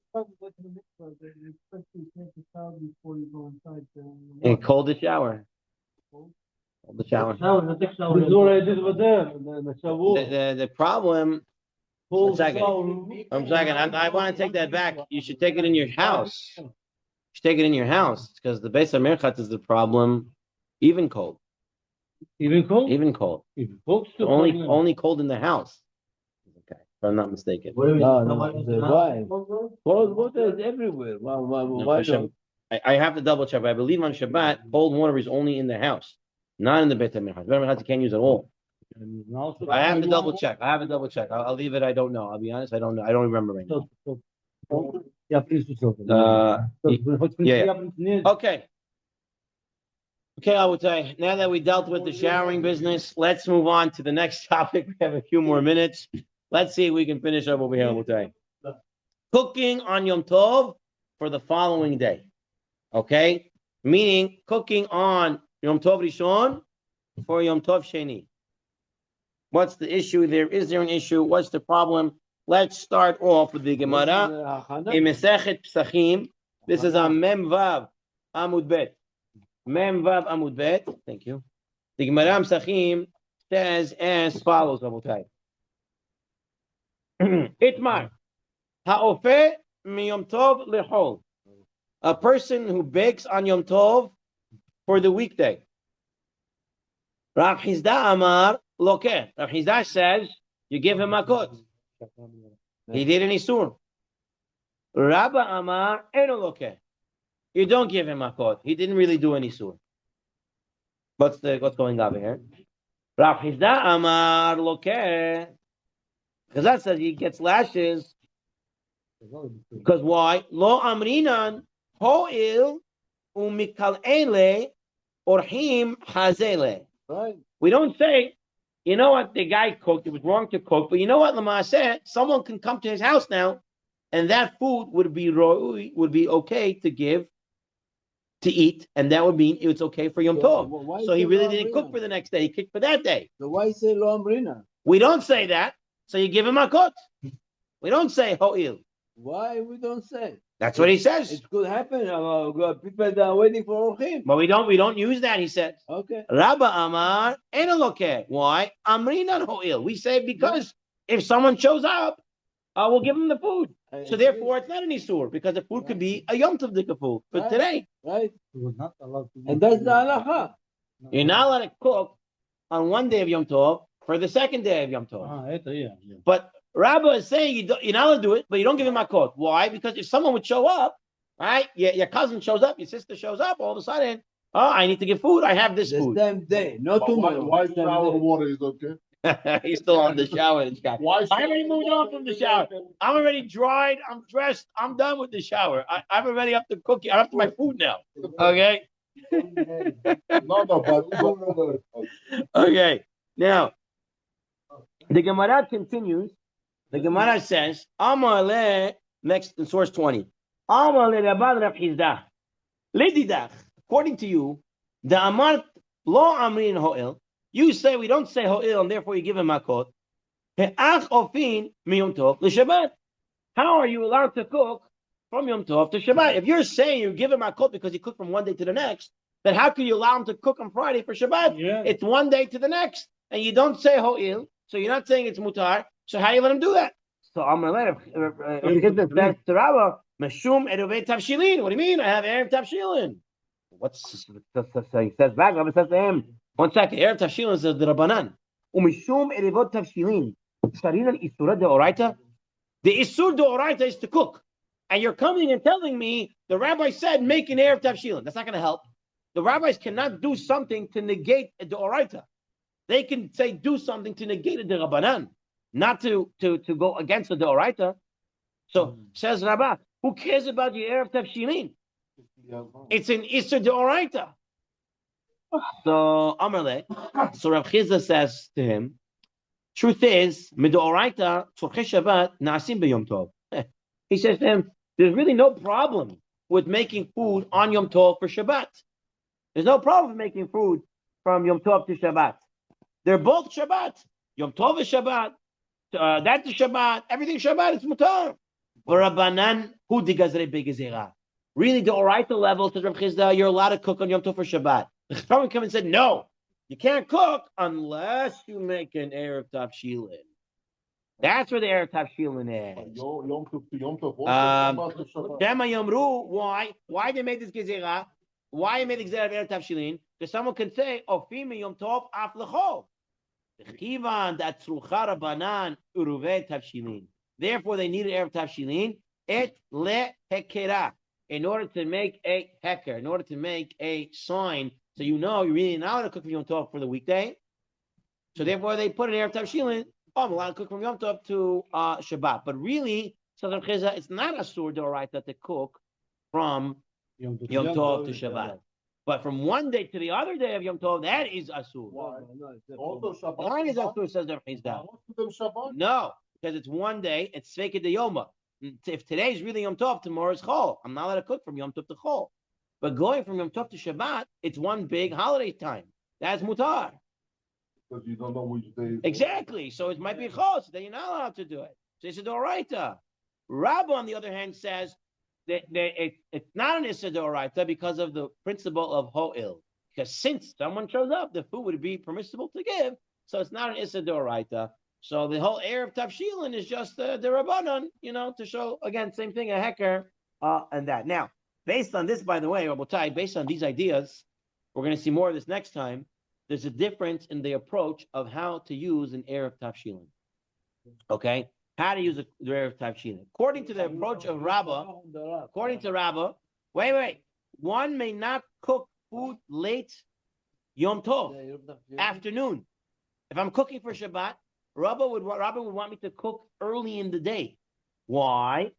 And cold the shower. Cold the shower. This is what I did with them. The problem. Full One second. I want to take that back. You should take it in your house. You should take it in your house because the base of merchat is the problem. Even cold. Even cold? Even cold. Even cold still Only cold in the house. Okay, if I'm not mistaken. No, why? Cold water is everywhere. Why No, I have to double check, but I believe on Shabbat, cold water is only in the house, not in the Beit HaMikdash. Beit HaMikdash you can't use at all. I have to double check. I'll leave it. I don't know. I'll be honest. I don't know. I don't remember right now. Yeah, please do so. Yeah. Okay. Okay, I would say, now that we dealt with the showering business, let's move on to the next topic. We have a few more minutes. Let's see if we can finish up over here, I will say. Cooking on Yom Tov for the following day. Okay? Meaning cooking on Yom Tov Rishon for Yom Tov Sheni. What's the issue there? Is there an issue? What's the problem? Let's start off with the Gemara. In Mesechet Psachim. This is on Mem Vav Amud Bet. Mem Vav Amud Bet. Thank you. The Gemara Psachim says as follows, Rabotai. Itmar. Ha'ofeh miyom tov lechol. A person who bakes on Yom Tov for the weekday. Rav Hizda Amar Lokeh. Rav Hizda says you give him makot. He did an isur. Rabba Amar Eno Lokeh. You don't give him makot. He didn't really do an isur. What's going on here? Rav Hizda Amar Lokeh. Because that says he gets lashes. Because why? Lo amrinan ho'il umikal ele orhim hazele. Right. We don't say, you know what, the guy cooked, it was wrong to cook, but you know what, Lamar said, someone can come to his house now, and that food would be okay to give, to eat, and that would mean it's okay for Yom Tov. So he really didn't cook for the next day, he cooked for that day. So why say lo amrina? We don't say that, so you give him a cook. We don't say ho'il. Why we don't say? That's what he says. It could happen. People that are waiting for him. But we don't use that, he said. Okay. Rabba Amar Enaloke. Why? Amrinan ho'il. We say because if someone shows up, we'll give him the food. So therefore, it's not an isur because the food could be a Yom Tov Dika food for Right. today. Right. He was not allowed to. And that's the halacha. You're not allowed to cook on one day of Yom Tov for the second day of Yom Tov. Yeah. But Rabba is saying you're not allowed to do it, but you don't give him a coat. Why? Because if someone would show up, right? Your cousin shows up, your sister shows up, all of a sudden, I need to give food. I have this The food. same day, not tomorrow. Why Same shower day. water is okay? He's still on the shower. This guy. Why I already moved on from the shower. I'm already dried. I'm dressed. I'm done with the shower. I'm already up to cooking. I'm up to my food now. Okay. No, Okay. Now, the Gemara continues. The Gemara says, Amale, next in source 20. Amale Rabban Rav Hizda. Lididach, according to you, the Amar lo amrin ho'il. You say we don't say ho'il, and therefore you give him makot. He'ach ofin miyom tov l'Shabbat. How are you allowed to cook from Yom Tov to Shabbat? If you're saying you give him makot because he cooked from one day to the next, then how can you allow him to cook on Friday for Shabbat? Yeah. It's one day to the next, and you don't say ho'il, so you're not saying it's mutar. So how you let him do that? So I'm gonna let him. That's the Rabba. Meshum eruvei tavshilin. What do you mean? I have erev tavshilin. He says back. Rabba says to him, One second. Erev Tavshilin is the Rabbanan. Umishum erevot Tavshilin. Sharinan Isura deoraita. The Isur deoraita is to cook. And you're coming and telling me the rabbi said make an Erev Tavshilin. That's not going to help. The rabbis cannot do something to negate a deoraita. They can say do something to negate a Rabbanan, not to go against the deoraita. So says Rabbah, who cares about your Erev Tavshilin? It's an Isur deoraita. So Amarle, so Rav Chizda says to him, truth is, midoraita tzorchei Shabbat na'asim b'Yom Tov. He says to him, there's really no problem with making food on Yom Tov for Shabbat. There's no problem with making food from Yom Tov to Shabbat. They're both Shabbat. Yom Tov is Shabbat. That's Shabbat. Everything Shabbat is mutar. For Rabbanan, who digazre begezera. Really, the oraita level to Rav Chizda, you're allowed to cook on Yom Tov for Shabbat. The Chachamim came and said, no, you can't cook unless you make an Erev Tavshilin. That's where the Erev Tavshilin is. Yom Tov to Yom Tov. Shema Yomru, why? Why they made this gezerah? Why they made the gezerah of Erev Tavshilin? Because someone can say, Ofim Yom Tov af lechol. That tzrucha Rabbanan uruve Tavshilin. Therefore, they needed Erev Tavshilin et le hekera, in order to make a heker, in order to make a sign, so you know you're really not allowed to cook from Yom Tov for the weekday. So therefore, they put an Erev Tavshilin. Oh, I'm allowed to cook from Yom Tov to Shabbat. But really, says Rav Chizda, it's not asur d'oraita to cook from Yom Tov to Shabbat. But from one day to the other day of Yom Tov, that is asur. Why? Also Shabbat. Why is asur, says Rav Chizda? No, because it's one day, it's Sveika de Yoma. If today is really Yom Tov, tomorrow is Chol. I'm not allowed to cook from Yom Tov to Chol. But going from Yom Tov to Shabbat, it's one big holiday time. That's mutar. Because you don't know which day. Exactly. So it might be Chol, so then you're not allowed to do it. So it's a Doraita. Rabba, on the other hand, says that it's not an Issa Doraita because of the principle of Ho'il. Because since someone shows up, the food would be permissible to give. So it's not an Issa Doraita. So the whole Erev Tavshilin is just the Rabbanon, to show, again, same thing, a heker, and that. Now, based on this, by the way, Rabotai, based on these ideas, we're going to see more of this next time. There's a difference in the approach of how to use an Erev Tavshilin. Okay? How to use the Erev Tavshilin. According to the approach of Rabbah, wait. One may not cook food late Yom Tov, afternoon. If I'm cooking for Shabbat, Rabba would want me to cook early in the day. Why?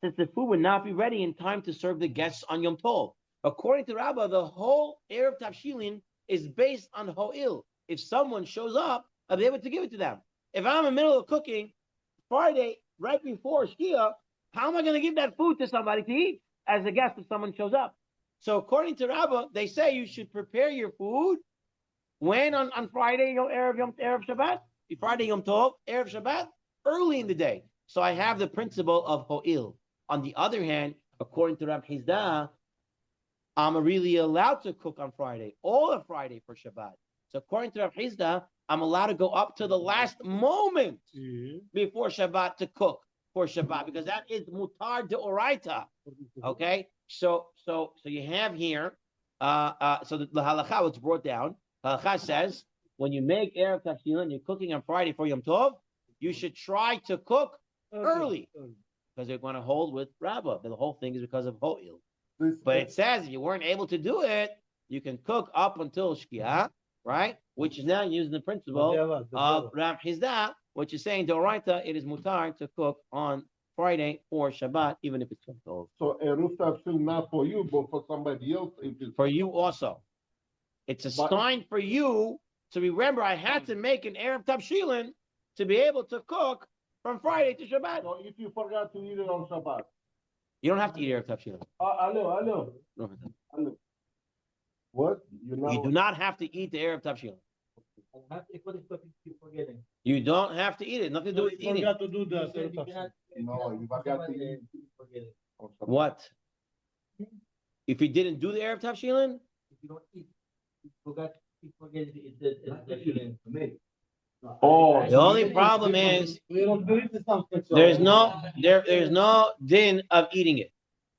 Since the food would not be ready in time to serve the guests on Yom Tov. According to Rabba, the whole Erev Tavshilin is based on Ho'il. If someone shows up, I'll be able to give it to them. If I'm in the middle of cooking Friday, right before Shkia, how am I going to give that food to somebody to eat as a guest if someone shows up? So according to Rabba, they say you should prepare your food when on Friday, Erev Shabbat? Friday Yom Tov, Erev Shabbat, early in the day. So I have the principle of Ho'il. On the other hand, according to Rav Chizda, I'm really allowed to cook on Friday, all of Friday for Shabbat. So according to Rav Chizda, I'm allowed to go up to the last moment before Shabbat to cook for Shabbat, because that is mutar deoraita. Okay? So you have here, so the halakha was brought down. Halakha says, when you make Erev Tavshilin, you're cooking on Friday for Yom Tov, you should try to cook early. Because they're going to hold with Rabbah. The whole thing is because of Ho'il. But it says if you weren't able to do it, you can cook up until Shkia, right? Which is now using the principle of Rav Chizda, which is saying, Doraita, it is mutar to cook on Friday or Shabbat, even if it's Yom Tov. So Erev Tavshilin not for you, but for somebody else. For you also. It's a sign for you. So remember, I had to make an Erev Tavshilin to be able to cook from Friday to Shabbat. So if you forgot to eat it on Shabbat, you don't have to eat Erev Tavshilin. Hello. What? You do not have to eat the Erev Tavshilin. You don't have to eat it. Nothing to do with eating. Forgot to do that. No, you forgot to eat. What? If you didn't do the Erev Tavshilin? If you don't eat, you forget it. Oh, The only problem is We don't do it. there's no din of eating it.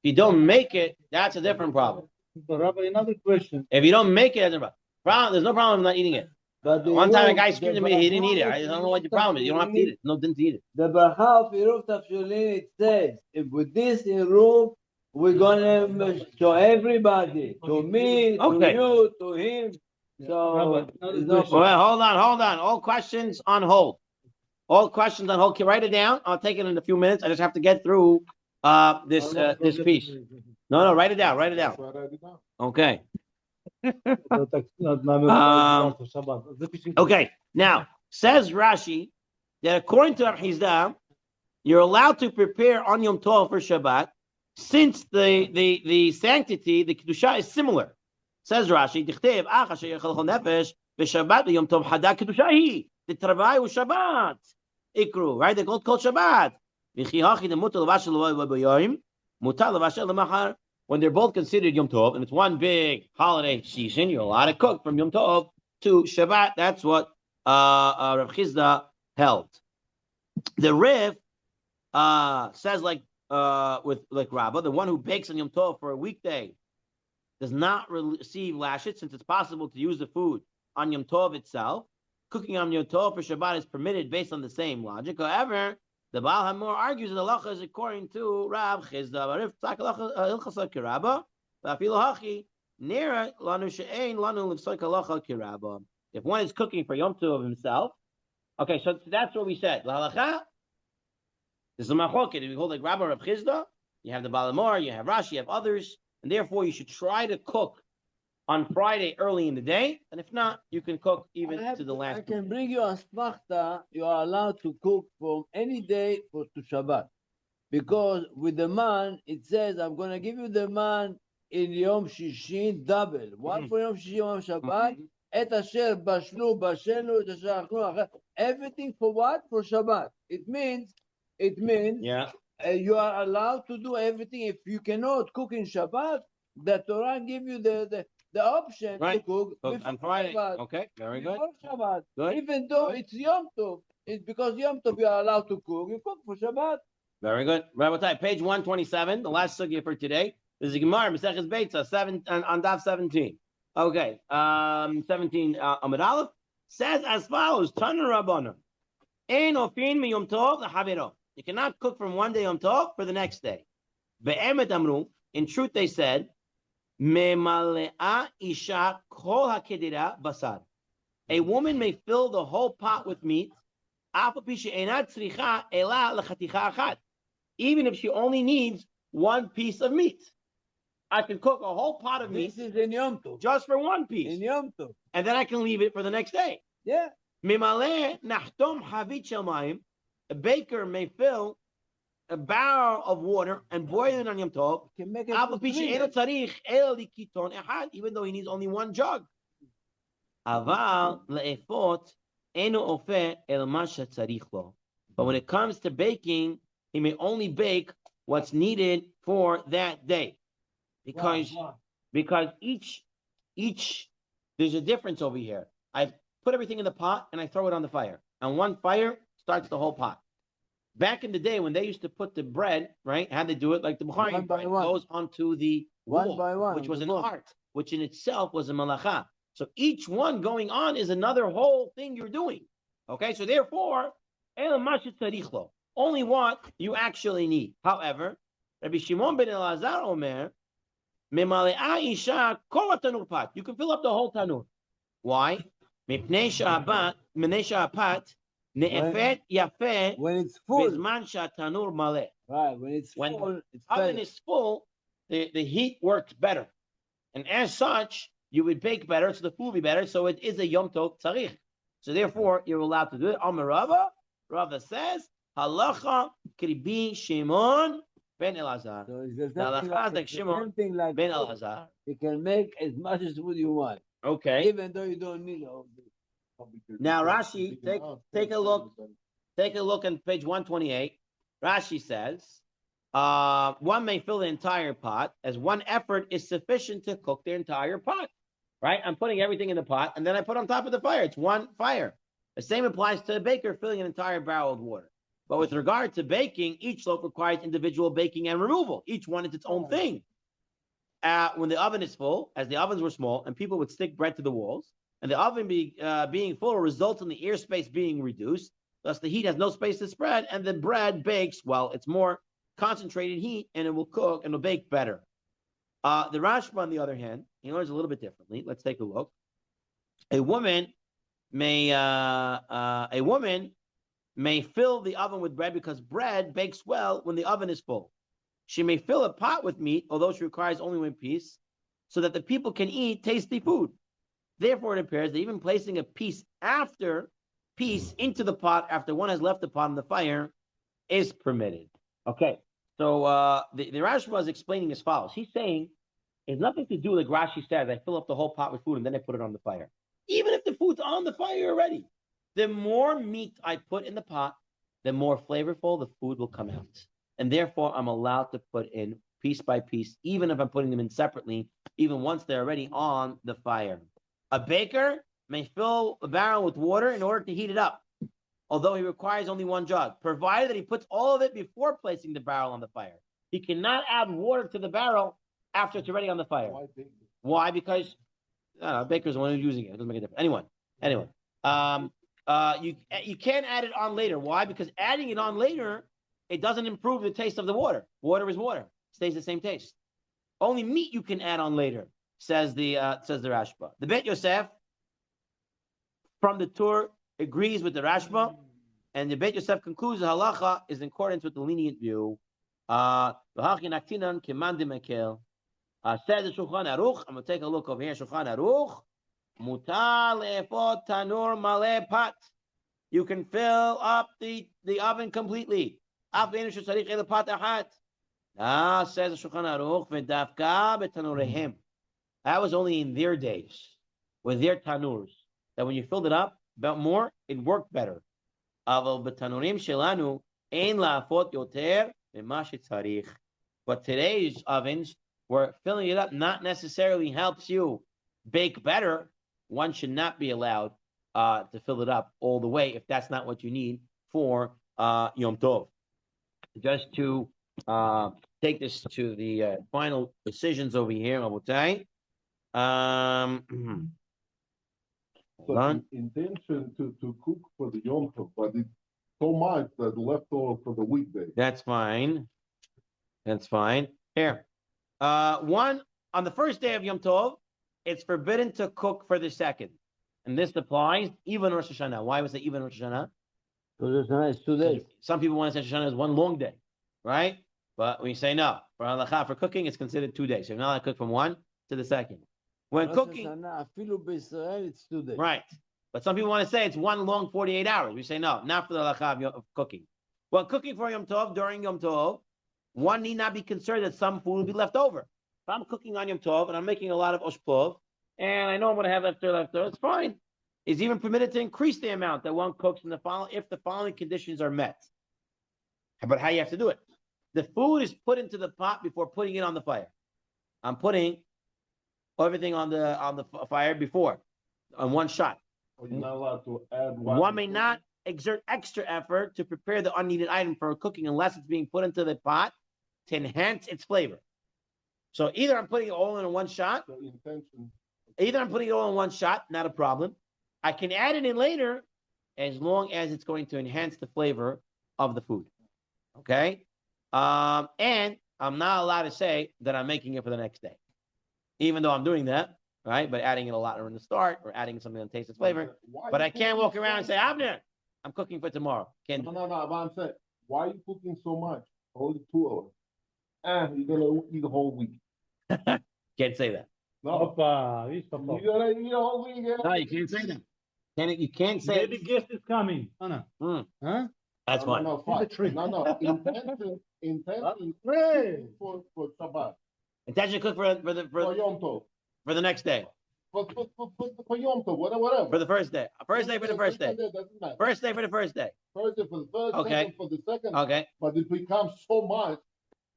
If you don't make it, that's a different problem. So, Rabbi, another question. If you don't make it, that's a problem. Problem, there's no problem with not eating it. But One time a Eruv, guy the screamed at me, he didn't eat it. I bracha don't of know what your problem is. You don't have to eat it. No, didn't eat it. The bracha of Eruv Tafshalin, it says, if with this Eruv, we're gonna show everybody, to me, Okay. to you, to him. So, Rabbi, another there's no question. Well, hold on. All questions on hold. All questions on hold. Can write it down. I'll take it in a few minutes. I just have to get through this piece. No, write it down. Write it down. Okay. Okay. Now says Rashi that according to Rav Hizda, you're allowed to prepare on Yom Tov for Shabbat, since the sanctity, the kedusha is similar. Says Rashi, "Dichtev acha sheyachal nefesh v'Shabbat v'Yom Tov hada kedushahi the travay u'Shabbat ikru." Right? They're called Shabbat. V'chihachi the mutar l'vashel l'vayim mutar l'vashel l'machar. When they're both considered Yom Tov, and it's one big holiday season, you're allowed to cook from Yom Tov to Shabbat. That's what Rav Chizda held. The Riv says like Rabbah, the one who bakes on Yom Tov for a weekday does not receive lashes, since it's possible to use the food on Yom Tov itself. Cooking on Yom Tov for Shabbat is permitted based on the same logic. However, the Baal HaMor argues that the halacha is according to Rav Chizda. If one is cooking for Yom Tov himself, okay, so that's what we said. This is a machloket. We hold like Rabbi Rav Chizda. You have the Baal HaMor, you have Rashi, you have others, and therefore you should try to cook on Friday early in the day, and if not, you can cook even to the last. I can bring you a smachta. You are allowed to cook from any day to Shabbat, because with the man it says, "I'm going to give you the man in Yom Shishi double, one for Yom Shishi, one Shabbat." Et asher bashlu bashelu, et asher achlu, everything for what? For Shabbat. It means, Yeah. You are allowed to do everything. If you cannot cook in Shabbat, the Torah give you the option to cook on Friday. Shabbat. Okay, very good. Before Shabbat. Good. Even though it's Yom Tov, it's because Yom Tov you are allowed to cook. You cook for Shabbat. Very good. Rabbi, page 127, the last sugya for today. This is Gemara, Maseches Beitza, on Daf 17. Okay, 17 Amud Aleph says as follows: Tanu Rabbanan, Ein ofin miyom tov l'chavero. You cannot cook from one day Yom Tov for the next day. Be'emet amru, in truth they said, Me'malea isha kol hakedira basar. A woman may fill the whole pot with meat, even if she only needs one piece of meat. I can cook a whole pot of meat. This is in Yom Tov. Just for one piece. In Yom Tov. And then I can leave it for the next day. Yeah. A baker may fill a barrel of water and boil it on Yom Tov, Can make it even though he needs only one jug. But when it comes to baking, he may only bake what's needed for that day. Because each there's a difference over here. I put everything in the pot and I throw it on the fire. And one fire starts the whole pot. Back in the day when they used to put the bread, right? How they do it? Like the Bukhari bread goes onto the wall, by one, which was an art, which in itself was a malacha. So each one going on is another whole thing you're doing. Okay, so therefore, only what you actually need. However, Rabbi Shimon ben Elazar Omer, you can fill up the whole tanur. Why? When it's full. Right, when it's When full, the it's oven better. is full, the heat works better. And as such, you would bake better, so the food will be better. So it is a Yom Tov tzarich. So therefore, you're allowed to do it. Amar Rava says, Halacha Kribi Shimon ben Elazar. So there's The nothing halacha is like, like Shimon something like ben food. Elazar. You can make as much as food you want, Okay. even though you don't need all this. Now Rashi, take a look. Take a look on page 128. Rashi says, one may fill the entire pot as one effort is sufficient to cook the entire pot. Right? I'm putting everything in the pot and then I put on top of the fire. It's one fire. The same applies to a baker filling an entire barrel of water. But with regard to baking, each loaf requires individual baking and removal. Each one is its own thing. when the oven is full, as the ovens were small, and people would stick bread to the walls, and the oven being full results in the airspace being reduced. Thus, the heat has no space to spread, and the bread bakes, well, it's more concentrated heat, and it will cook and it'll bake better. The Rashba, on the other hand, he learns a little bit differently. Let's take a look. A woman may fill the oven with bread because bread bakes well when the oven is full. She may fill a pot with meat, although she requires only one piece, so that the people can eat tasty food. Therefore, it appears that even placing a piece into the pot after one has left the pot on the fire is permitted. Okay, so the Rashba is explaining as follows. He's saying it's nothing to do like Rashi says. I fill up the whole pot with food and then I put it on the fire. Even if the food's on the fire already, the more meat I put in the pot, the more flavorful the food will come out. And therefore, I'm allowed to put in piece by piece, even if I'm putting them in separately, even once they're already on the fire. A baker may fill a barrel with water in order to heat it up, although he requires only one jug, provided that he puts all of it before placing the barrel on the fire. He cannot add water to the barrel after it's already on the fire. Why? Because baker's the one who's using it. It doesn't make a difference. Anyway. You can add it on later. Why? Because adding it on later, it doesn't improve the taste of the water. Water is water. Stays the same taste. Only meat you can add on later, says the Rashba. The Bet Yosef from the Tur agrees with the Rashba, and the Bet Yosef concludes the halacha is in accordance with the lenient view. Says the Shulchan Aruch. I'm going to take a look over here. Shulchan Aruch. Mutar le'efot tanur maleh pat. You can fill up the oven completely. Says the Shulchan Aruch, v'dafka b'tanurehem. That was only in their days, with their tanurs. That when you filled it up about more, it worked better. Aval b'tanurim shelanu ein la'afot yoter mimma shetzarich. But today's ovens, where filling it up not necessarily helps you bake better, one should not be allowed to fill it up all the way if that's not what you need for Yom Tov. Just to take this to the final decisions over here, Rabotai. So the intention to cook for the Yom Tov, but it's so much that left over for the weekday. That's fine. Here. On the first day of Yom Tov, it's forbidden to cook for the second. And this applies even Rosh Hashanah. Why was it even Rosh Hashanah? Rosh Hashanah is 2 days. Some people want to say Rosh Hashanah is one long day, right? But we say no. For halacha, for cooking, it's considered 2 days. So you're not allowed to cook from one to the second. When Rosh cooking, Hashanah, afilu b'Israel, it's 2 days. right? But some people want to say it's one long 48 hours. We say no, not for the halacha of cooking. Well, cooking for Yom Tov during Yom Tov, one need not be concerned that some food will be left over. If I'm cooking on Yom Tov and I'm making a lot of oshplov, and I know I'm going to have left over, it's fine. It's even permitted to increase the amount that one cooks if the following conditions are met. But how you have to do it? The food is put into the pot before putting it on the fire. I'm putting everything on the fire before, on one shot. Or you're not allowed to add One may not exert extra effort to prepare the unneeded item for cooking unless it's being put into the pot to enhance its flavor. So either I'm putting it all in one shot, the intention. not a problem. I can add it in later as long as it's going to enhance the flavor of the food. Okay? And I'm not allowed to say that I'm making it for the next day. Even though I'm doing that, right? But adding it a lot in the start or adding something that tastes its flavor. But I can't walk around and say, Abner, I'm cooking for tomorrow. Can't do No, but I'm saying, why are you cooking so much? Only 2 hours. You're gonna eat the whole week. Can't say that. No, Opa, isso, you're Papa. gonna eat the whole week. No, you can't say that. You can't say Baby guest is coming. Anna. Huh? That's fine. No, Here's the trick. No. Intention Hey. for Shabbat. Intention to cook For Yom Tov. for the next day. For Yom Tov, whatever. For the first day. First day for the first day. Doesn't matter. First day for the first day. First day for the first, Okay. second for the second. Okay. But it becomes so much.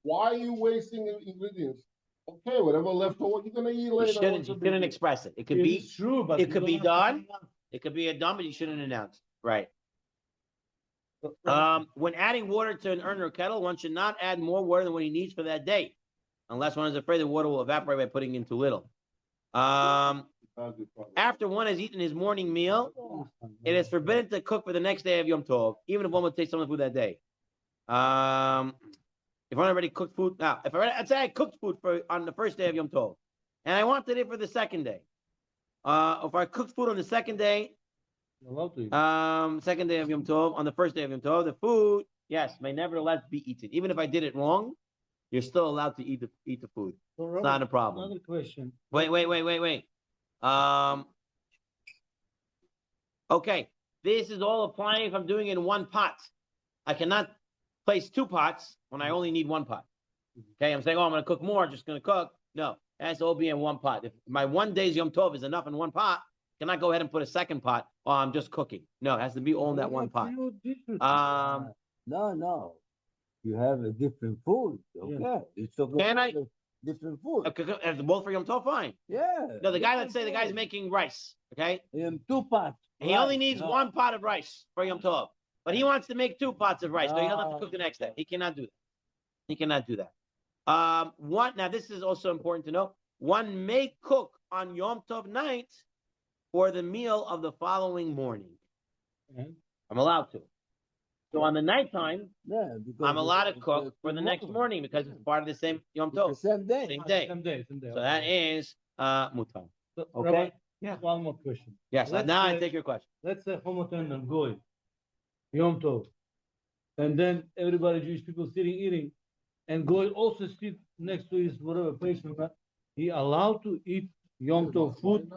Why are you wasting ingredients? Okay, whatever left over, you're gonna eat You later. shouldn't express it. It could It be is true, but it you could don't be have done. to- It could be done, but you shouldn't announce. Right. When adding water to an urn or kettle, one should not add more water than what he needs for that day. unless one is afraid the water will evaporate by putting in too little. After one has eaten his morning meal, it is forbidden to cook for the next day of Yom Tov, even if one would taste some of the food that day. If one already cooked food, now if let's say I cooked food on the first day of Yom Tov, and I wanted it for the second day. If I cooked food on the second day, second day of Yom Tov, on the first day of Yom Tov, the food, yes, may nevertheless be eaten. Even if I did it wrong, you're still allowed to eat the food. It's not a problem. Another question. Wait. Okay, this is all applying if I'm doing it in one pot. I cannot place two pots when I only need one pot. Okay, I'm saying, I'm going to cook more, just going to cook. No, it has to all be in one pot. If my one day's Yom Tov is enough in one pot, can I go ahead and put a second pot? Or I'm just cooking. No, it has to be all in that one pot. No. You have a different food. Okay. Yeah. It's okay. Can I? Different food. If both for Yom Tov, fine. Yeah. No, let's say the guy's making rice. Okay, in two pots. he only needs one pot of rice for Yom Tov, but he wants to make two pots of rice, so he doesn't have to cook the next day. He cannot do that. Now this is also important to know. One may cook on Yom Tov night for the meal of the following morning. Okay. I'm allowed to. So on the nighttime, I'm allowed to cook for the next morning because it's part of the same Yom Tov. Same day. Same day. So that is mutar. Okay. Rabbi, Yeah. One more question. Yes. Now I take your question. Let's say homoten and goy, Yom Tov, and then everybody Jewish people sitting eating, and goy also sit next to his whatever place. He allowed to eat Yom Tov food.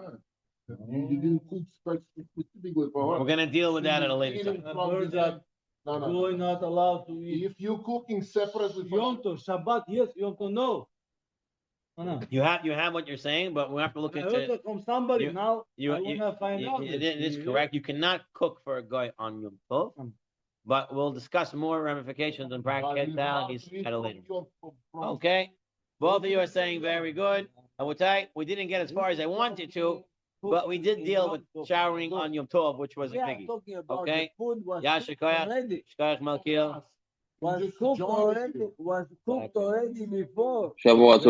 You didn't cook specifically for We're her. going to deal with that at a later time. I heard that goy not allowed to eat If you're cooking separately for Yom Tov, Shabbat, yes, Yom Tov, no. No. You have what you're saying, but we have to look I into heard it. that from somebody. you- Now You, I want to find out. it is correct. You cannot cook for a guy on Yom Tov, but we'll discuss more ramifications and practicalities at a later. Okay, both of you are saying very good. I would say we didn't get as far as I wanted to, but we did deal with showering on Yom Tov, which was a biggie. Talking about Okay. the food was Yeah, cooked Shikoyach. already. Shkoyach Malkiel. Was cooked already before. שבוע טוב.